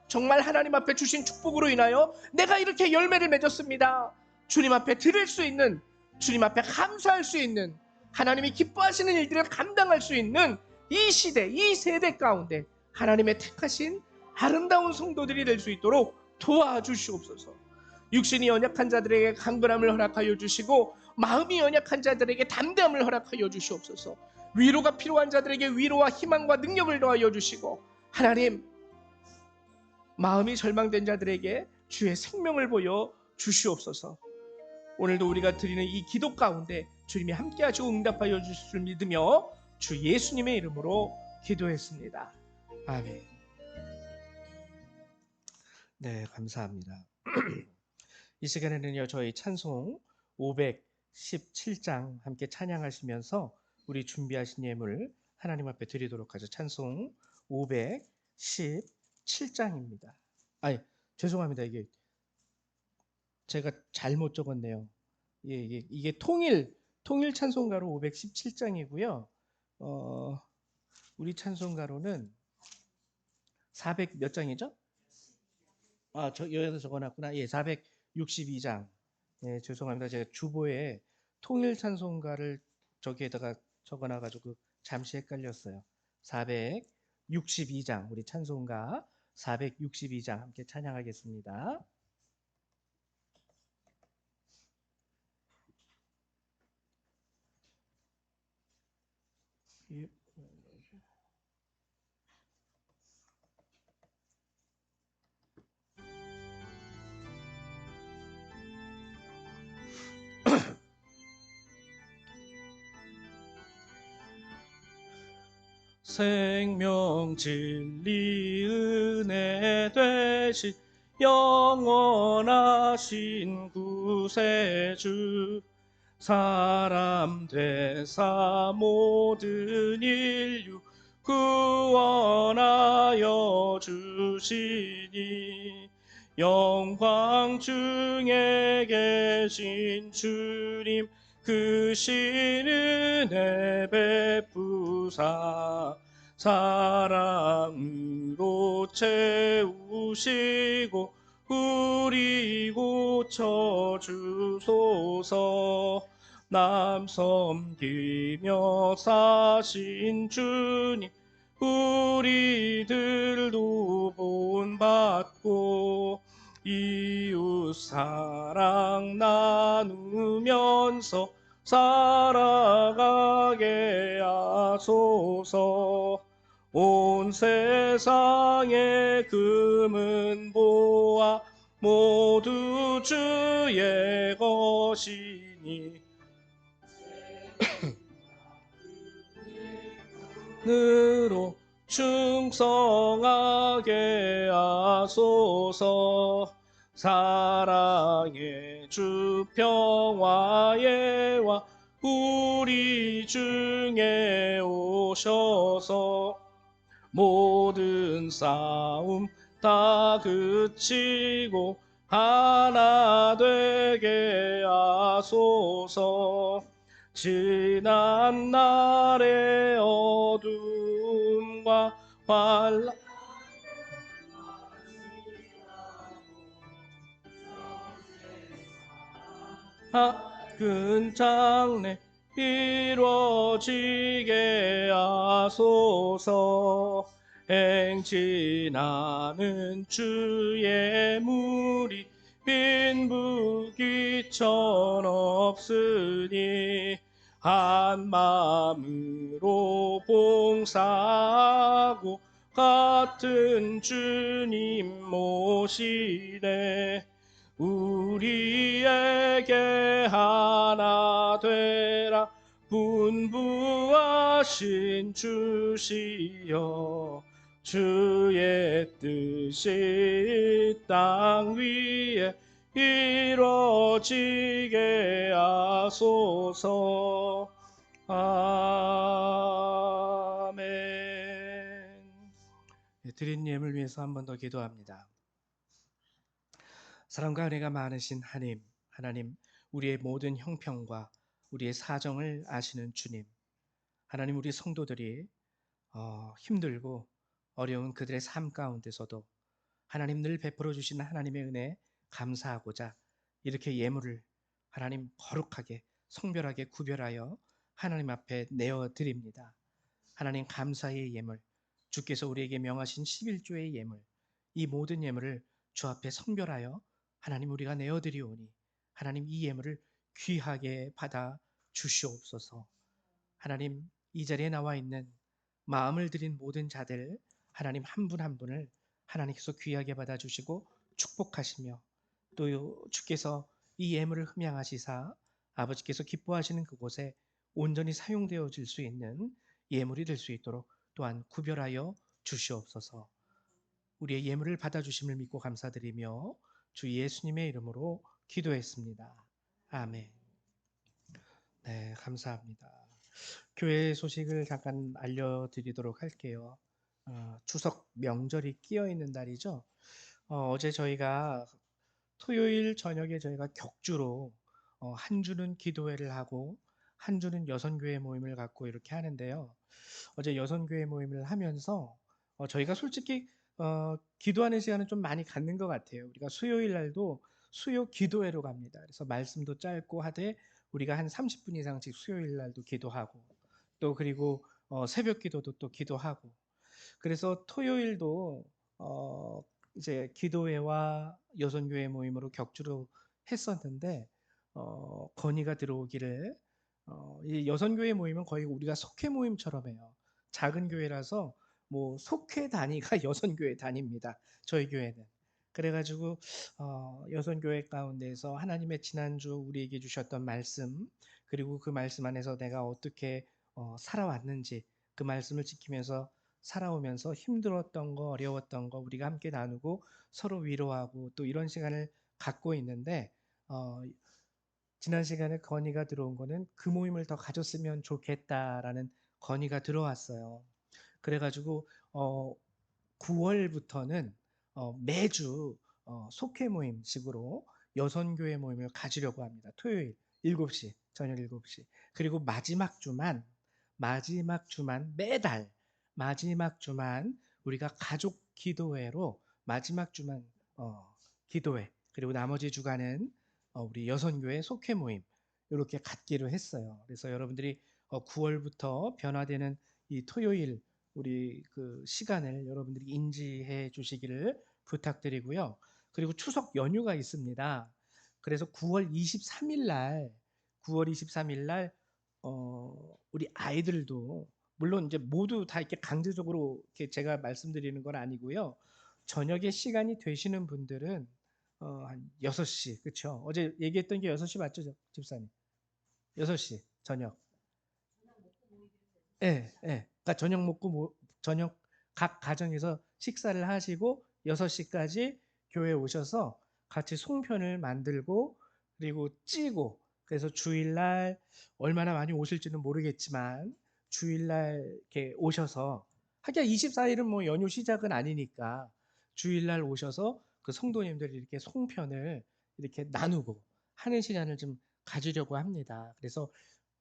정말 하나님 앞에 주신 축복으로 인하여 내가 이렇게 열매를 맺었습니다, 주님 앞에 드릴 수 있는, 주님 앞에 감사할 수 있는, 하나님이 기뻐하시는 일들을 감당할 수 있는 이 시대, 이 세대 가운데 하나님의 택하신 아름다운 성도들이 될 수 있도록 도와주시옵소서. 육신이 연약한 자들에게 강건함을 허락하여 주시고 마음이 연약한 자들에게 담대함을 허락하여 주시옵소서. 위로가 필요한 자들에게 위로와 희망과 능력을 더하여 주시고 하나님 마음이 절망된 자들에게 주의 생명을 보여 주시옵소서. 오늘도 우리가 드리는 이 기도 가운데 주님이 함께 하시고 응답하여 주실 줄 믿으며 주 예수님의 이름으로 기도했습니다. 아멘. 네, 감사합니다. 이 시간에는요 저희 찬송 517장 함께 찬양하시면서 우리 준비하신 예물 하나님 앞에 드리도록 하죠. 찬송 517장입니다. 죄송합니다. 이게 제가 잘못 적었네요. 이게 통일 찬송가로 517장이고요. 우리 찬송가로는 400 몇 장이죠? 여기다 적어놨구나. 462장. 죄송합니다. 제가 주보에 통일 찬송가를 저기에다가 적어놔가지고 잠시 헷갈렸어요. 462장, 우리 찬송가 462장 함께 찬양하겠습니다. 생명 진리 은혜 되신 영원하신 구세주, 사람 되사 모든 인류 구원하여 주시니 영광 중에 계신 주님 그 신 은혜 베푸사 사랑으로 채우시고 우리 고쳐주소서. 남 섬기며 사신 주님 우리들도 본받고 이웃 사랑 나누면서 살아가게 하소서. 온 세상의 금은 보아 모두 주의 것이니 으로 충성하게 하소서. 사랑의 주 평화의 와 우리 중에 오셔서 모든 싸움 다 그치고 하나 되게 하소서. 지난 날의 어둠과 환란 큰 장래 이루어지게 하소서. 행진하는 주의 무리 빈부귀천 없으니 한 마음으로 봉사하고 같은 주님 모시네. 우리에게 하나 되라 분부하신 주시여. 주의 뜻이 땅 위에 이루어지게 하소서. 아멘. 드린 예물 위해서 한 번 더 기도합니다. 사랑과 은혜가 많으신 하나님, 우리의 모든 형편과 우리의 사정을 아시는 주님, 하나님, 우리 성도들이 힘들고 어려운 그들의 삶 가운데서도 하나님 늘 베풀어 주신 하나님의 은혜에 감사하고자 이렇게 예물을 하나님 거룩하게 성별하게 구별하여 하나님 앞에 내어드립니다. 하나님, 감사의 예물, 주께서 우리에게 명하신 11조의 예물, 이 모든 예물을 주 앞에 성별하여 하나님 우리가 내어드리오니 하나님, 이 예물을 귀하게 받아 주시옵소서. 하나님, 이 자리에 나와 있는 마음을 드린 모든 자들 하나님 한 분 한 분을 하나님께서 귀하게 받아주시고 축복하시며, 또 주께서 이 예물을 흠양하시사 아버지께서 기뻐하시는 그곳에 온전히 사용되어질 수 있는 예물이 될 수 있도록 또한 구별하여 주시옵소서. 우리의 예물을 받아주심을 믿고 감사드리며 주 예수님의 이름으로 기도했습니다. 아멘. 네, 감사합니다. 교회 소식을 잠깐 알려드리도록 할게요. 추석 명절이 끼어 있는 날이죠. 어제 저희가 토요일 저녁에 저희가 격주로 한 주는 기도회를 하고 한 주는 여선교회 모임을 갖고 이렇게 하는데요. 어제 여선교회 모임을 하면서 저희가 솔직히 기도하는 시간은 좀 많이 갖는 것 같아요. 우리가 수요일 날도 수요 기도회로 갑니다. 그래서 말씀도 짧고 하되 우리가 한 30분 이상씩 수요일 날도 기도하고, 또 그리고 새벽 기도도 또 기도하고, 그래서 토요일도 이제 기도회와 여선교회 모임으로 격주로 했었는데 건의가 들어오기를 이 여선교회 모임은 거의 우리가 속회 모임처럼 해요. 작은 교회라서 뭐 속회 단위가 여선교회 단위입니다. 저희 교회는. 그래가지고 여선교회 가운데서 하나님의 지난주 우리에게 주셨던 말씀, 그리고 그 말씀 안에서 내가 어떻게 살아왔는지, 그 말씀을 지키면서 살아오면서 힘들었던 거, 어려웠던 거 우리가 함께 나누고 서로 위로하고 또 이런 시간을 갖고 있는데, 지난 시간에 건의가 들어온 거는 그 모임을 더 가졌으면 좋겠다라는 건의가 들어왔어요. 그래가지고 9월부터는 매주 속회 모임식으로 여선교회 모임을 가지려고 합니다. 토요일 7시, 저녁 7시. 그리고 마지막 주만 매달 마지막 주만 우리가 가족 기도회로 마지막 주만 기도회, 그리고 나머지 주간은 우리 여선교회 속회 모임 이렇게 갖기로 했어요. 그래서 여러분들이 9월부터 변화되는 이 토요일 우리 그 시간을 여러분들이 인지해 주시기를 부탁드리고요. 그리고 추석 연휴가 있습니다. 그래서 9월 23일 날, 9월 23일 날 우리 아이들도 물론 이제 모두 다 이렇게 강제적으로 이렇게 제가 말씀드리는 건 아니고요. 저녁에 시간이 되시는 분들은 한 6시, 그렇죠? 어제 얘기했던 게 6시 맞죠, 집사님? 6시 저녁. 예, 예. 그러니까 저녁 먹고 저녁 각 가정에서 식사를 하시고 6시까지 교회에 오셔서 같이 송편을 만들고 그리고 찌고 그래서 주일날 얼마나 많이 오실지는 모르겠지만 주일날 이렇게 오셔서 하긴 24일은 뭐 연휴 시작은 아니니까 주일날 오셔서 그 성도님들이 이렇게 송편을 이렇게 나누고 하는 시간을 좀 가지려고 합니다. 그래서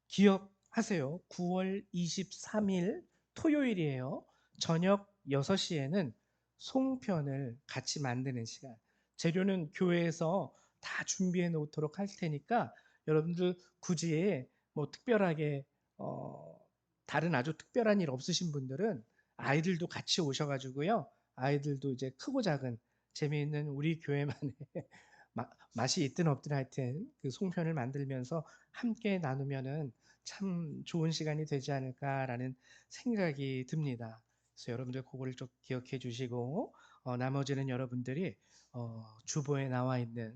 기억하세요. 9월 23일 토요일이에요. 저녁 6시에는 송편을 같이 만드는 시간. 재료는 교회에서 다 준비해 놓도록 할 테니까 여러분들 굳이 뭐 특별하게 어, 다른 아주 특별한 일 없으신 분들은 아이들도 같이 오셔가지고요. 아이들도 이제 크고 작은 재미있는 우리 교회만의 맛이 있든 없든 하여튼 그 송편을 만들면서 함께 나누면은 참 좋은 시간이 되지 않을까라는 생각이 듭니다. 그래서 여러분들 그거를 좀 기억해 주시고 나머지는 여러분들이 주보에 나와 있는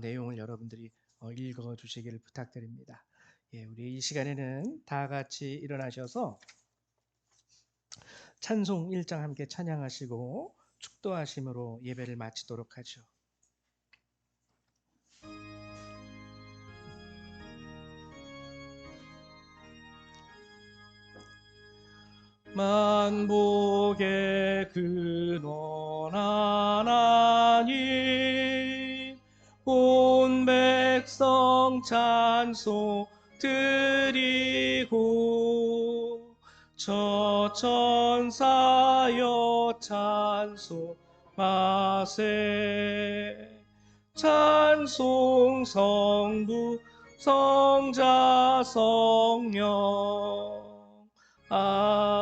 내용을 여러분들이 읽어 주시기를 부탁드립니다. 예, 우리 이 시간에는 다 같이 일어나셔서 찬송 1장 함께 찬양하시고 축도하심으로 예배를 마치도록 하죠. 만복의 근원 하나님 온 백성 찬송 드리고 저 천사여 찬송하세 찬송 성부 성자 성령 아멘.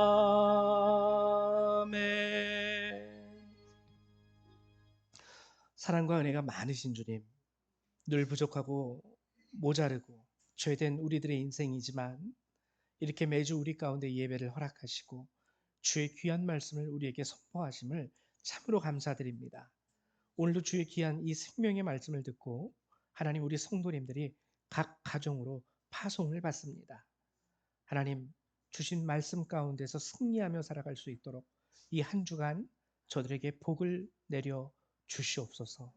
사랑과 은혜가 많으신 주님, 늘 부족하고 모자르고 죄된 우리들의 인생이지만 이렇게 매주 우리 가운데 예배를 허락하시고 주의 귀한 말씀을 우리에게 선포하심을 참으로 감사드립니다. 오늘도 주의 귀한 이 생명의 말씀을 듣고 하나님 우리 성도님들이 각 가정으로 파송을 받습니다. 하나님 주신 말씀 가운데서 승리하며 살아갈 수 있도록 이 한 주간 저들에게 복을 내려 주시옵소서.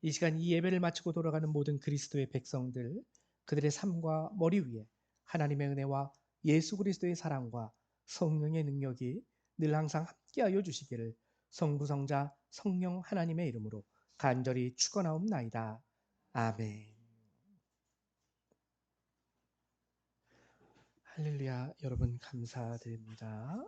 이 시간 이 예배를 마치고 돌아가는 모든 그리스도의 백성들 그들의 삶과 머리 위에 하나님의 은혜와 예수 그리스도의 사랑과 성령의 능력이 늘 항상 함께하여 주시기를 성부 성자 성령 하나님의 이름으로 간절히 축원하옵나이다. 아멘. 할렐루야. 여러분 감사드립니다.